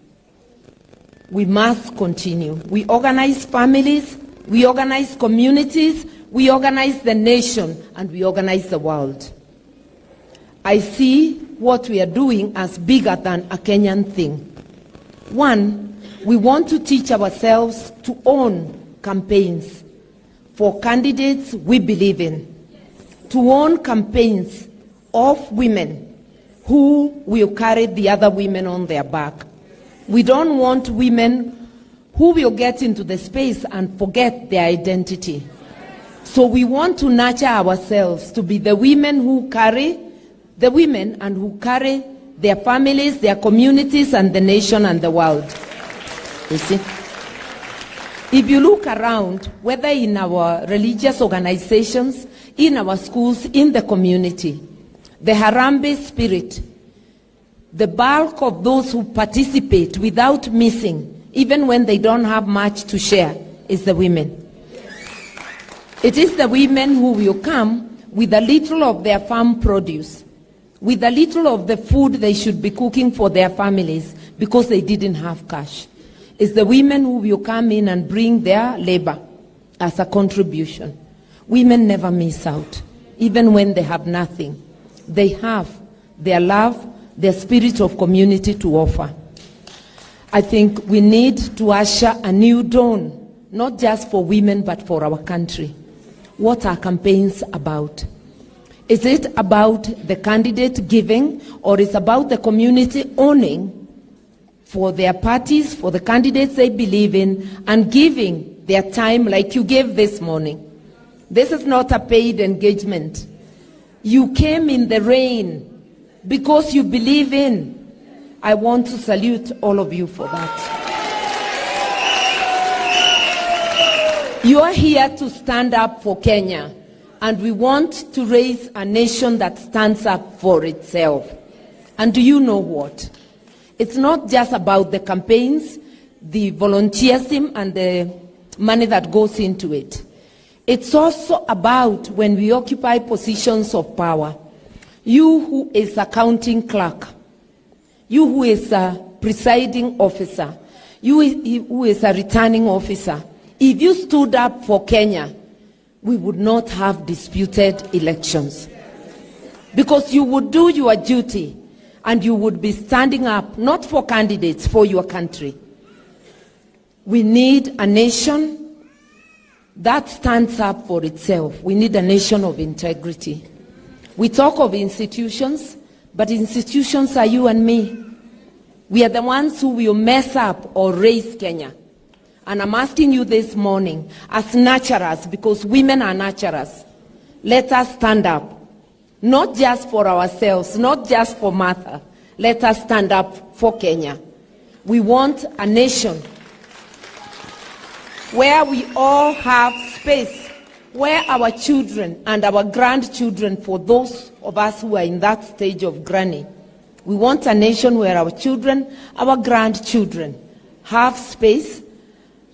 We must continue. We organize families, we organize communities, we organize the nation, and we organize the world. I see what we are doing as bigger than a Kenyan thing. One, we want to teach ourselves to own campaigns for candidates we believe in, to own campaigns of women who will carry the other women on their back. We don't want women who will get into the space and forget their identity. So we want to nurture ourselves to be the women who carry the women and who carry their families, their communities, and the nation and the world. You see? If you look around, whether in our religious organizations, in our schools, in the community, the Harambee spirit, the bulk of those who participate without missing, even when they don't have much to share, is the women. It is the women who will come with a little of their farm produce, with a little of the food they should be cooking for their families because they didn't have cash. It's the women who will come in and bring their labor as a contribution. Women never miss out, even when they have nothing. They have their love, their spirit of community to offer. I think we need to usher a new dawn, not just for women, but for our country. What are campaigns about? Is it about the candidate giving, or is it about the community owning for their parties, for the candidates they believe in, and giving their time like you gave this morning? This is not a paid engagement. You came in the rain because you believe in. I want to salute all of you for that. You are here to stand up for Kenya, and we want to raise a nation that stands up for itself. And do you know what? It's not just about the campaigns, the volunteerism, and the money that goes into it. It's also about when we occupy positions of power. You who is a counting clerk, you who is a presiding officer, you who is a returning officer, if you stood up for Kenya, we would not have disputed elections. Because you would do your duty, and you would be standing up, not for candidates, for your country. We need a nation that stands up for itself. We need a nation of integrity. We talk of institutions, but institutions are you and me. We are the ones who will mess up or raise Kenya. And I'm asking you this morning, as nurturers, because women are nurturers, let us stand up. Not just for ourselves, not just for Martha. Let us stand up for Kenya. We want a nation where we all have space, where our children and our grandchildren, for those of us who are in that stage of granny, we want a nation where our children, our grandchildren have space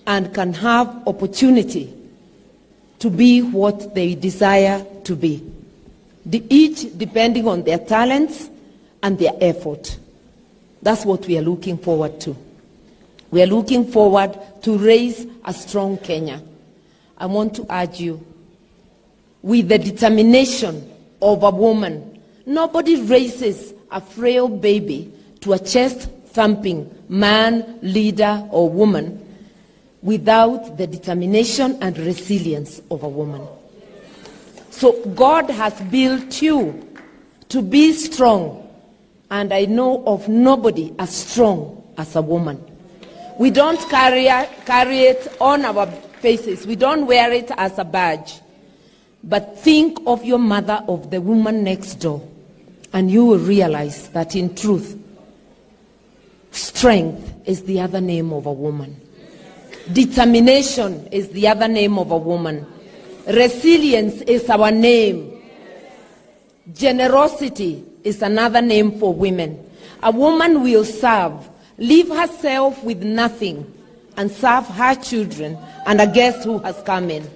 and can have opportunity to be what they desire to be. Each depending on their talents and their effort. That's what we are looking forward to. We are looking forward to raise a strong Kenya. I want to urge you, with the determination of a woman, nobody raises a frail baby to a chest-thumping man, leader, or woman without the determination and resilience of a woman. So God has built you to be strong, and I know of nobody as strong as a woman. We don't carry it on our faces. We don't wear it as a badge. But think of your mother, of the woman next door, and you will realize that in truth, strength is the other name of a woman. Determination is the other name of a woman. Resilience is our name. Generosity is another name for women. A woman will serve, leave herself with nothing, and serve her children and a guest who has come in.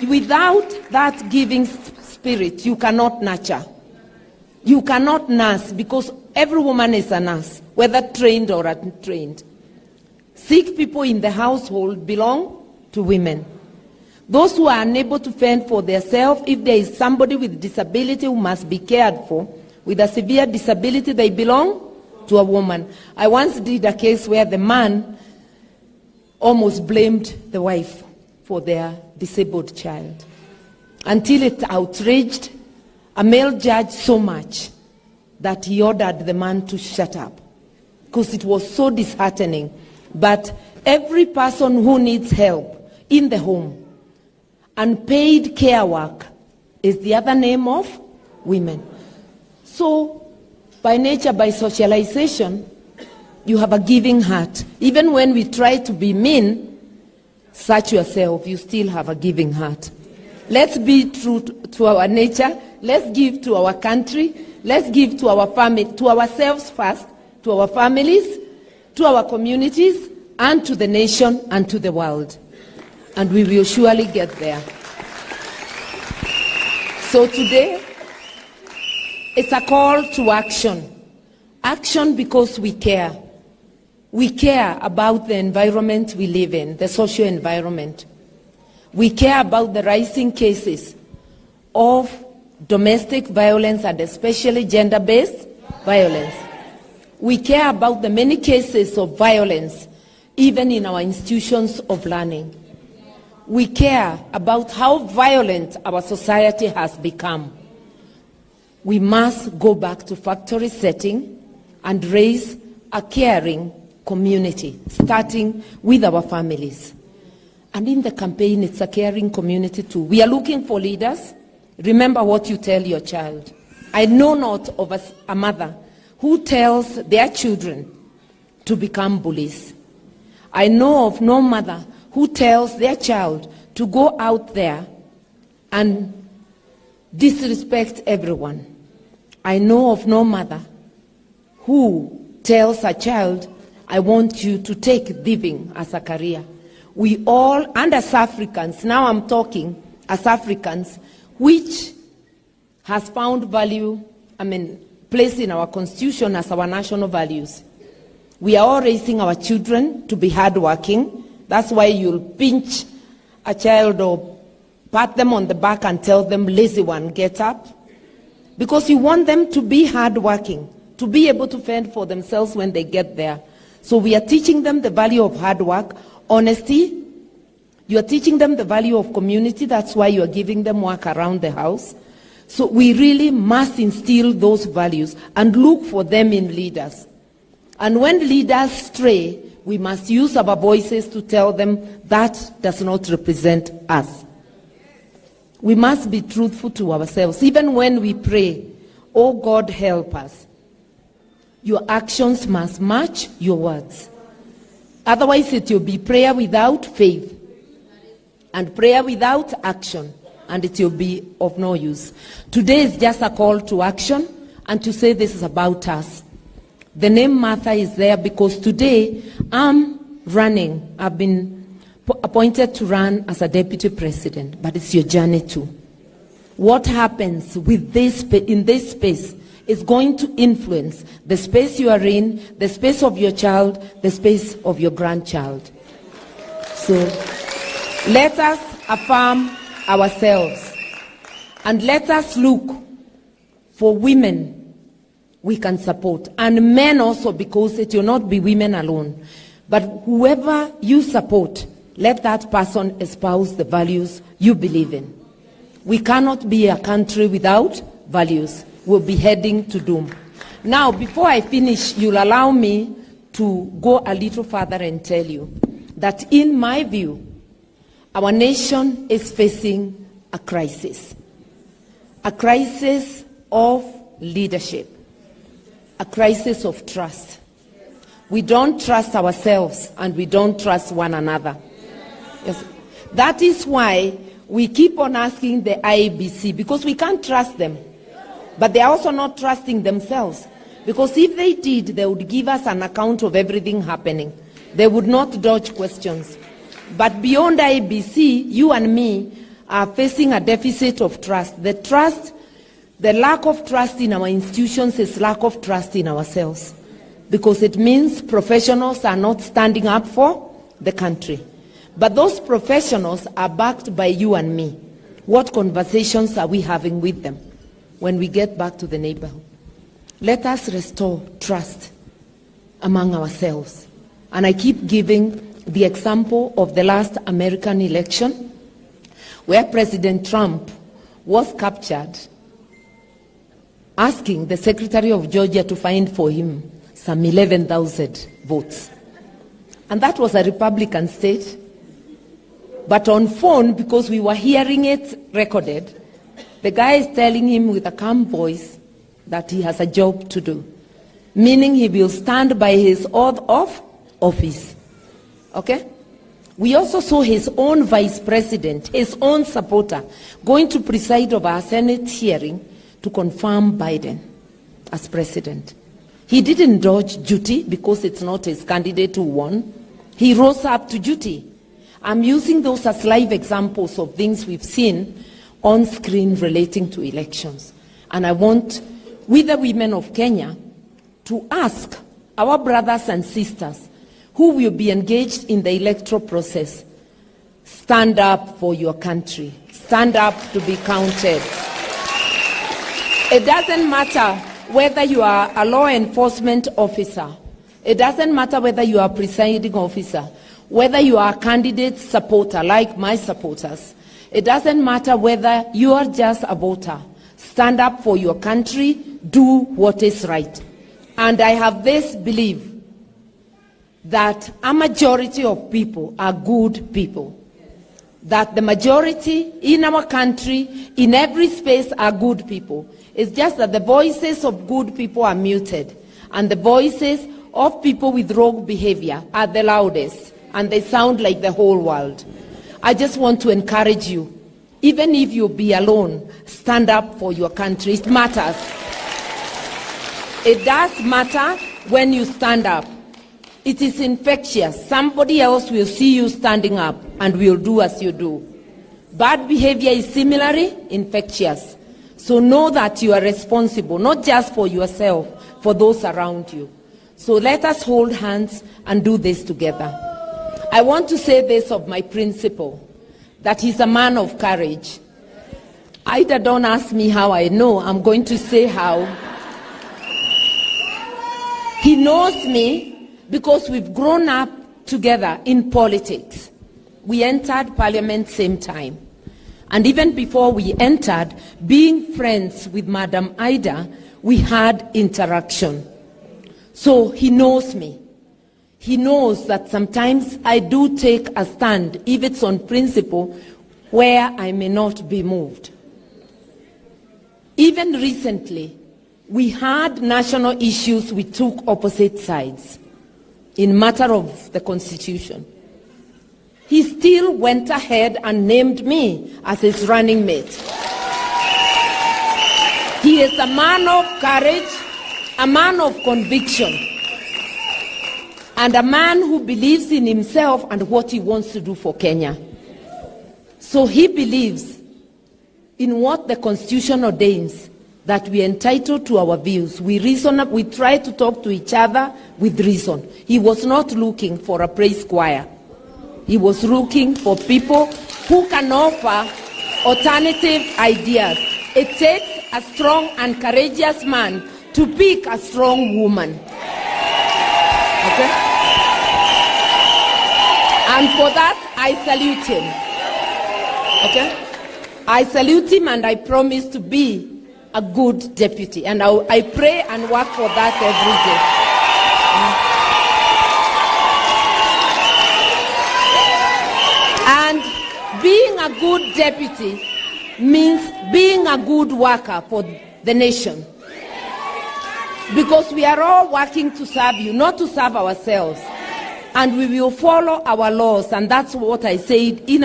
Without that giving spirit, you cannot nurture. You cannot nurse, because every woman is a nurse, whether trained or untrained. Sick people in the household belong to women. Those who are unable to fend for themselves, if there is somebody with disability who must be cared for, with a severe disability, they belong to a woman. I once did a case where the man almost blamed the wife for their disabled child, until it outraged a male judge so much that he ordered the man to shut up, because it was so disheartening. But every person who needs help in the home, unpaid care work is the other name of women. So by nature, by socialization, you have a giving heart. Even when we try to be mean, search yourself, you still have a giving heart. Let's be true to our nature. Let's give to our country. Let's give to our family, to ourselves first, to our families, to our communities, and to the nation and to the world. And we will surely get there. So today, it's a call to action. Action because we care. We care about the environment we live in, the social environment. We care about the rising cases of domestic violence and especially gender-based violence. We care about the many cases of violence, even in our institutions of learning. We care about how violent our society has become. We must go back to factory setting and raise a caring community, starting with our families. And in the campaign, it's a caring community too. We are looking for leaders. Remember what you tell your child. I know not of a mother who tells their children to become bullies. I know of no mother who tells their child to go out there and disrespect everyone. I know of no mother who tells a child, I want you to take living as a career. We all, and as Africans, now I'm talking as Africans, which has found value, placed in our constitution as our national values. We are all raising our children to be hardworking. That's why you'll pinch a child or pat them on the back and tell them, lazy one, get up. Because you want them to be hardworking, to be able to fend for themselves when they get there. So we are teaching them the value of hard work, honesty. You are teaching them the value of community. That's why you are giving them work around the house. So we really must instill those values and look for them in leaders. And when leaders stray, we must use our voices to tell them that does not represent us. We must be truthful to ourselves. Even when we pray, oh God, help us. Your actions must match your words. Otherwise, it will be prayer without faith and prayer without action, and it will be of no use. Today is just a call to action and to say this is about us. The name Martha is there because today I'm running. I've been appointed to run as a deputy president, but it's your journey too. What happens with this in this space is going to influence the space you are in, the space of your child, the space of your grandchild. So let us affirm ourselves and let us look for women we can support, and men also, because it will not be women alone. But whoever you support, let that person espouse the values you believe in. We cannot be a country without values. We'll be heading to doom. Now, before I finish, you'll allow me to go a little further and tell you that in my view, our nation is facing a crisis of leadership, a crisis of trust. We don't trust ourselves and we don't trust one another. Yes. That is why we keep on asking the IEBC, because we can't trust them. But they are also not trusting themselves. Because if they did, they would give us an account of everything happening. They would not dodge questions. But beyond IEBC, you and me are facing a deficit of trust. The lack of trust in our institutions is lack of trust in ourselves. Because it means professionals are not standing up for the country. But those professionals are backed by you and me. What conversations are we having with them when we get back to the neighborhood? Let us restore trust among ourselves. And I keep giving the example of the last American election, where President Trump was captured asking the Secretary of Georgia to find for him some 11,000 votes. And that was a Republican state. But on phone, because we were hearing it recorded, the guy is telling him with a calm voice that he has a job to do, meaning he will stand by his oath of office. Okay? We also saw his own vice president, his own supporter, going to preside over a Senate hearing to confirm Biden as president. He didn't dodge duty because it's not his candidate who won. He rose up to duty. I'm using those as live examples of things we've seen on screen relating to elections. And I want, with the women of Kenya, to ask our brothers and sisters who will be engaged in the electoral process, stand up for your country. Stand up to be counted. It doesn't matter whether you are a law enforcement officer. It doesn't matter whether you are a presiding officer, whether you are a candidate supporter like my supporters. It doesn't matter whether you are just a voter. Stand up for your country, do what is right. And I have this belief that a majority of people are good people. That the majority in our country, in every space, are good people. It's just that the voices of good people are muted. And the voices of people with rogue behavior are the loudest. And they sound like the whole world. I just want to encourage you, even if you be alone, stand up for your country. It matters. It does matter when you stand up. It is infectious. Somebody else will see you standing up and will do as you do. Bad behavior is similarly infectious. So know that you are responsible, not just for yourself, for those around you. So let us hold hands and do this together. I want to say this of my principal, that he's a man of courage. Ida, don't ask me how I know. I'm going to say how. He knows me because we've grown up together in politics. We entered parliament same time. And even before we entered, being friends with Madam Ida, we had interaction. So he knows me. He knows that sometimes I do take a stand, if it's on principle, where I may not be moved. Even recently, we had national issues we took opposite sides in matter of the Constitution. He still went ahead and named me as his running mate. He is a man of courage, a man of conviction, and a man who believes in himself and what he wants to do for Kenya. So he believes in what the Constitution ordains, that we are entitled to our views. We reason, we try to talk to each other with reason. He was not looking for a praise choir. He was looking for people who can offer alternative ideas. It takes a strong and courageous man to pick a strong woman. Okay? And for that, I salute him. Okay? I salute him and I promise to be a good deputy. And I pray and work for that every day. And being a good deputy means being a good worker for the nation. Because we are all working to serve you, not to serve ourselves. And we will follow our laws, and that's what I said in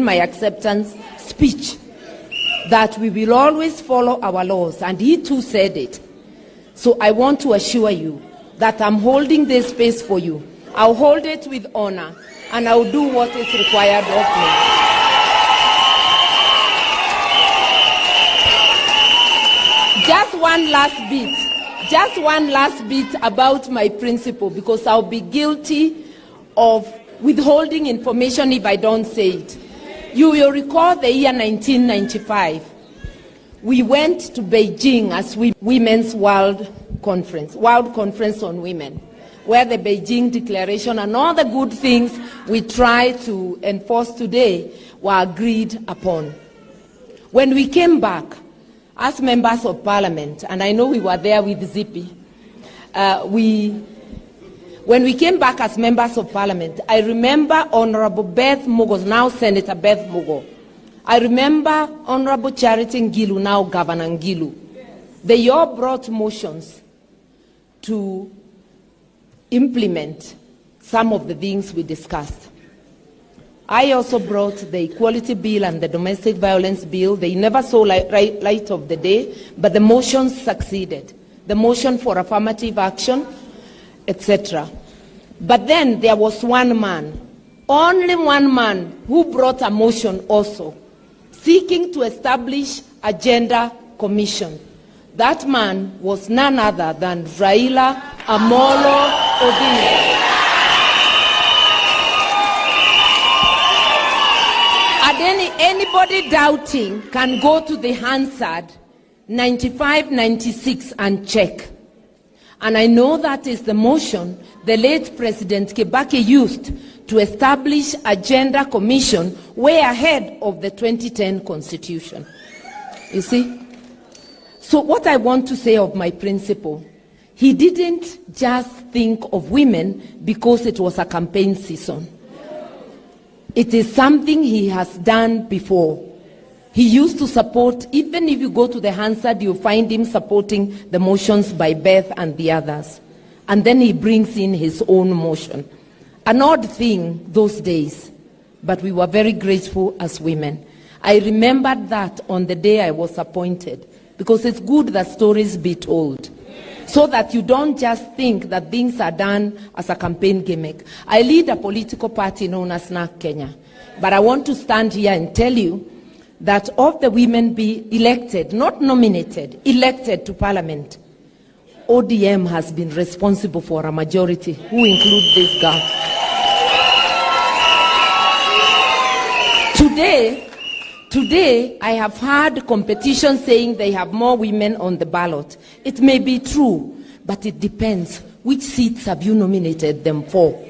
my acceptance speech, that we will always follow our laws, and he too said it. So I want to assure you that I'm holding this space for you. I'll hold it with honor, and I'll do what is required of me. Just one last bit about my principle, because I'll be guilty of withholding information if I don't say it. You will recall the year 1995. We went to Beijing as Women's World Conference on Women, where the Beijing Declaration and all the good things we try to enforce today were agreed upon. When we came back as members of parliament, and I know we were there with Zippy, when we came back as members of parliament, I remember Honorable Beth Mugo, now Senator Beth Mugo. I remember Honorable Charity Ngilu, now Governor Ngilu. They all brought motions to implement some of the things we discussed. I also brought the Equality Bill and the Domestic Violence Bill. They never saw light of the day, but the motions succeeded. The motion for affirmative action, etc. But then there was one man, only one man, who brought a motion also, seeking to establish a gender commission. That man was none other than Raila Amolo Odinga. And anybody doubting can go to the Hansard 95-96 and check. And I know that is the motion the late President Kibaki used to establish a gender commission way ahead of the 2010 Constitution. You see? So what I want to say of my principal, he didn't just think of women because it was a campaign season. It is something he has done before. He used to support, even if you go to the Hansard, you find him supporting the motions by Beth and the others. And then he brings in his own motion. An odd thing those days, but we were very grateful as women. I remembered that on the day I was appointed, because it's good that stories be told, so that you don't just think that things are done as a campaign gimmick. I lead a political party known as NARC Kenya, but I want to stand here and tell you that of the women be elected, not nominated, elected to parliament, ODM has been responsible for a majority, who include this girl. Today, I have heard competition saying they have more women on the ballot. It may be true, but it depends. Which seats have you nominated them for?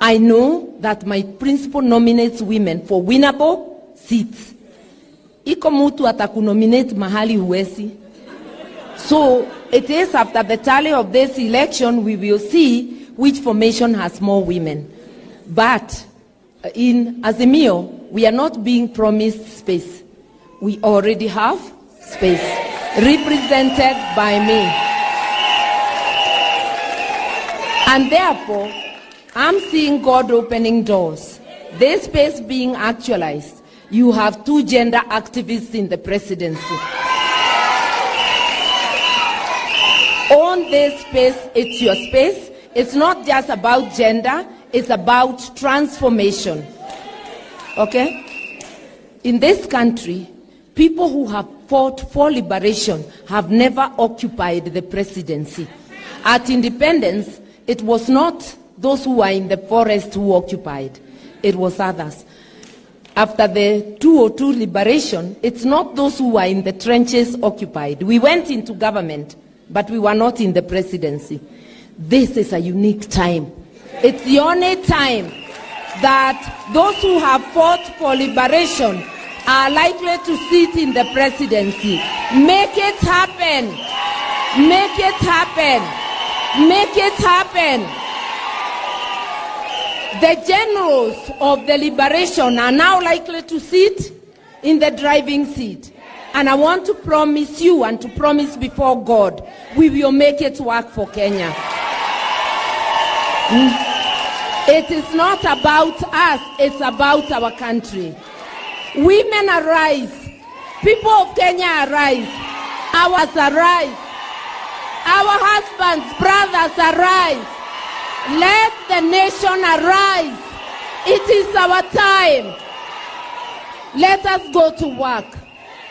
I know that my principal nominates women for winnable seats. Iko mutu atakunominate mahali huwezi. So it is after the tally of this election we will see which formation has more women. But in Azimio, we are not being promised space. We already have space, represented by me. And therefore, I'm seeing God opening doors. This space being actualized. You have 2 gender activists in the presidency. Own this space, it's your space. It's not just about gender, it's about transformation. Okay? In this country, people who have fought for liberation have never occupied the presidency. At independence, it was not those who were in the forest who occupied, it was others. After the 202 liberation, it's not those who were in the trenches occupied. We went into government, but we were not in the presidency. This is a unique time. It's the only time that those who have fought for liberation are likely to sit in the presidency. Make it happen. Make it happen. Make it happen. The generals of the liberation are now likely to sit in the driving seat. And I want to promise you and to promise before God, we will make it work for Kenya. It is not about us, it's about our country. Women arise. People of Kenya arise. Ours arise. Our husbands, brothers arise. Let the nation arise. It is our time. Let us go to work.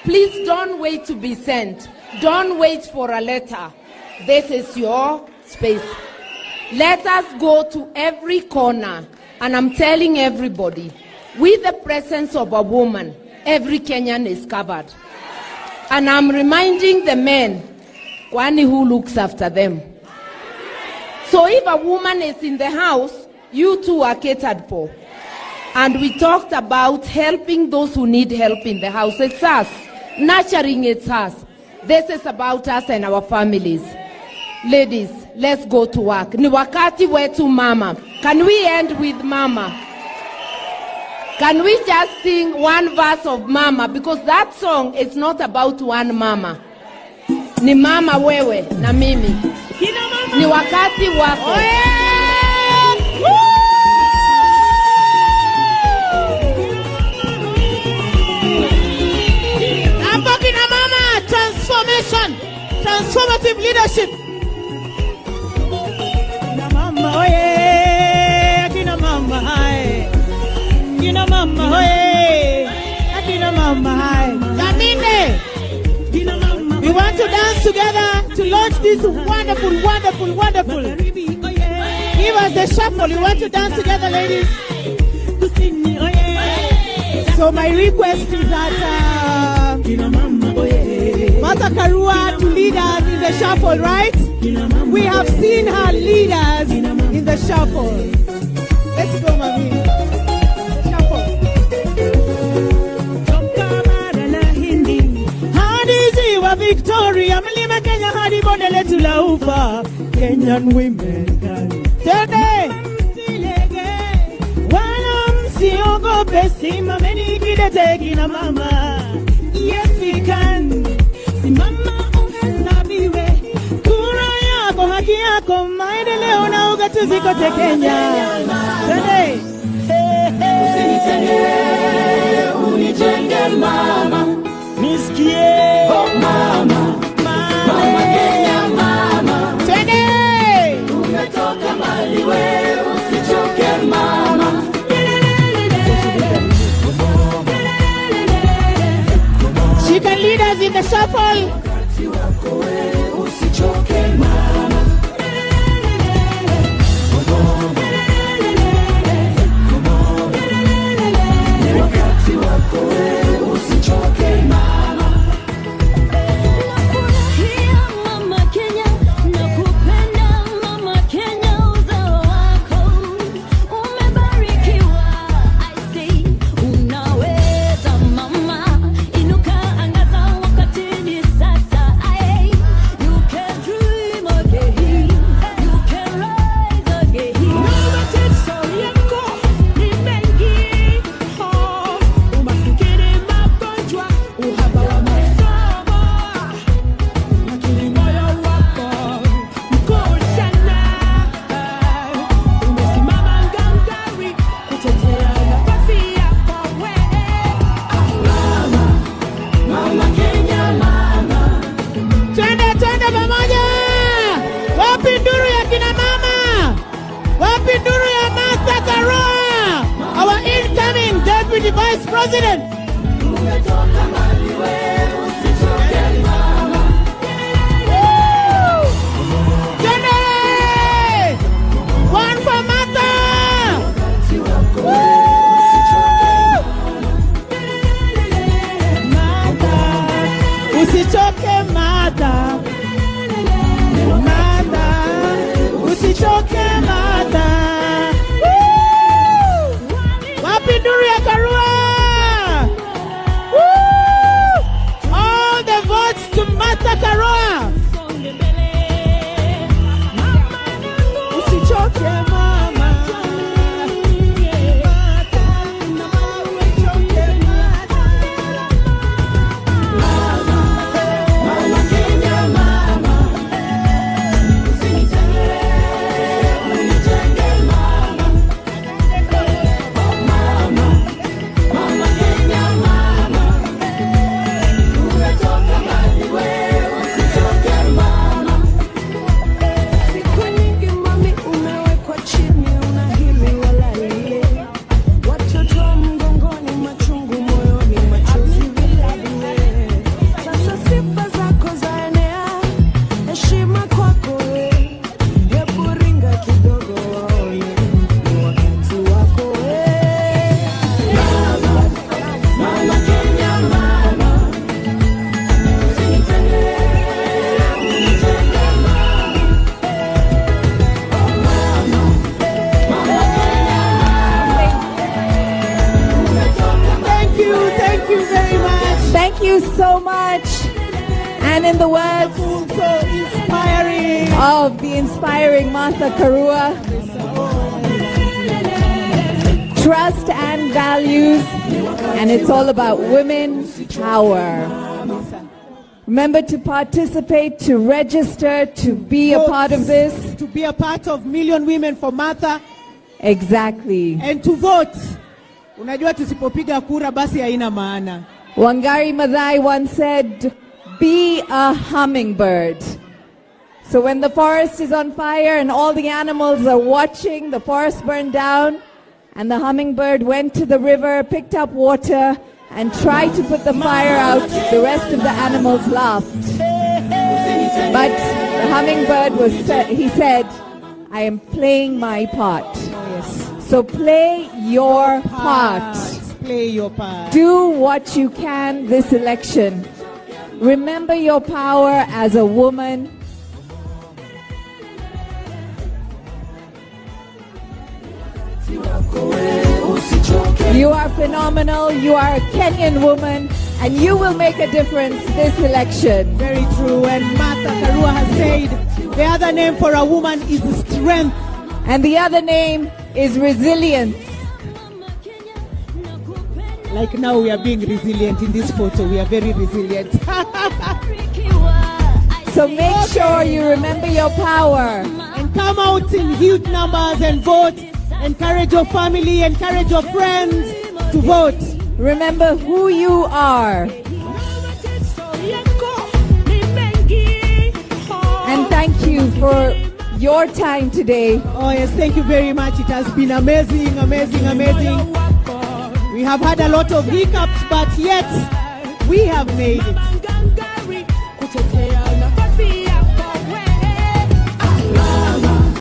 Please don't wait to be sent. Don't wait for a letter. This is your space. Let us go to every corner. And I'm telling everybody, with the presence of a woman, every Kenyan is covered. And I'm reminding the men, kwani who looks after them? So if a woman is in the house, you too are catered for. And we talked about helping those who need help in the house. It's us. Nurturing, it's us. This is about us and our families. Ladies, let's go to work. Ni wakati wetu mama. Can we end with mama? Can we just sing one verse of mama? Because that song is not about one mama. Ni mama wewe na mimi. Ni wakati wako. Hapo kina mama, transformation, transformative leadership. Kina mama oye, kina mama hai. Kina mama oye, kina mama hai. Kamine. We want to dance together to launch this wonderful, wonderful, wonderful. Give us the shuffle. We want to dance together, ladies. So my request is that Mother Karua to lead us in the shuffle, right? We have seen her lead us in the shuffle. Let's go, Mami. Victoria, mlima Kenya hadi bonde letu la ufa. Kenyan women today. Wala msiogope, simameni kidete kina mama. Yes we can. Simama uhesabiwe. Kura yako, haki yako, maendeleo na ugatuzi kote Kenya. Today. Usinitenge, unijenge mama. Nisikie mama, mama Kenya mama. Twende! Umetoka mbali we, usichoke mama. She can lead us in the shuffle. Wakati wako we, usichoke mama. Wakati wako we, usichoke mama. Deputy Vice President. One for Mata. Usichoke Mata. Mata. Usichoke Mata. Wapi nduru ya Karua? so much. And in the words So inspiring. of the inspiring Martha Karua, trust and values, and it's all about women's power. Remember to participate, to register, to be a part of this. To be a part of Million Women for Martha. Exactly. And to vote. Unajua tusipopiga kura basi haina maana. Wangari Maathai once said, be a hummingbird. So when the forest is on fire and all the animals are watching the forest burn down, and the hummingbird went to the river, picked up water, and tried to put the fire out, the rest of the animals laughed. But the hummingbird he said, I am playing my part. Yes. So play your part. Play your part. Do what you can this election. Remember your power as a woman. You are phenomenal. You are a Kenyan woman, and you will make a difference this election. Very true. And Martha Karua has said the other name for a woman is strength. And the other name is resilience. Like now we are being resilient in this photo. We are very resilient. So make sure you remember your power. And come out in huge numbers and vote. Encourage your family, encourage your friends to vote. Remember who you are. And thank you for your time today. Oh yes, thank you very much. It has been amazing, amazing, amazing. We have had a lot of hiccups, but yet we have made it.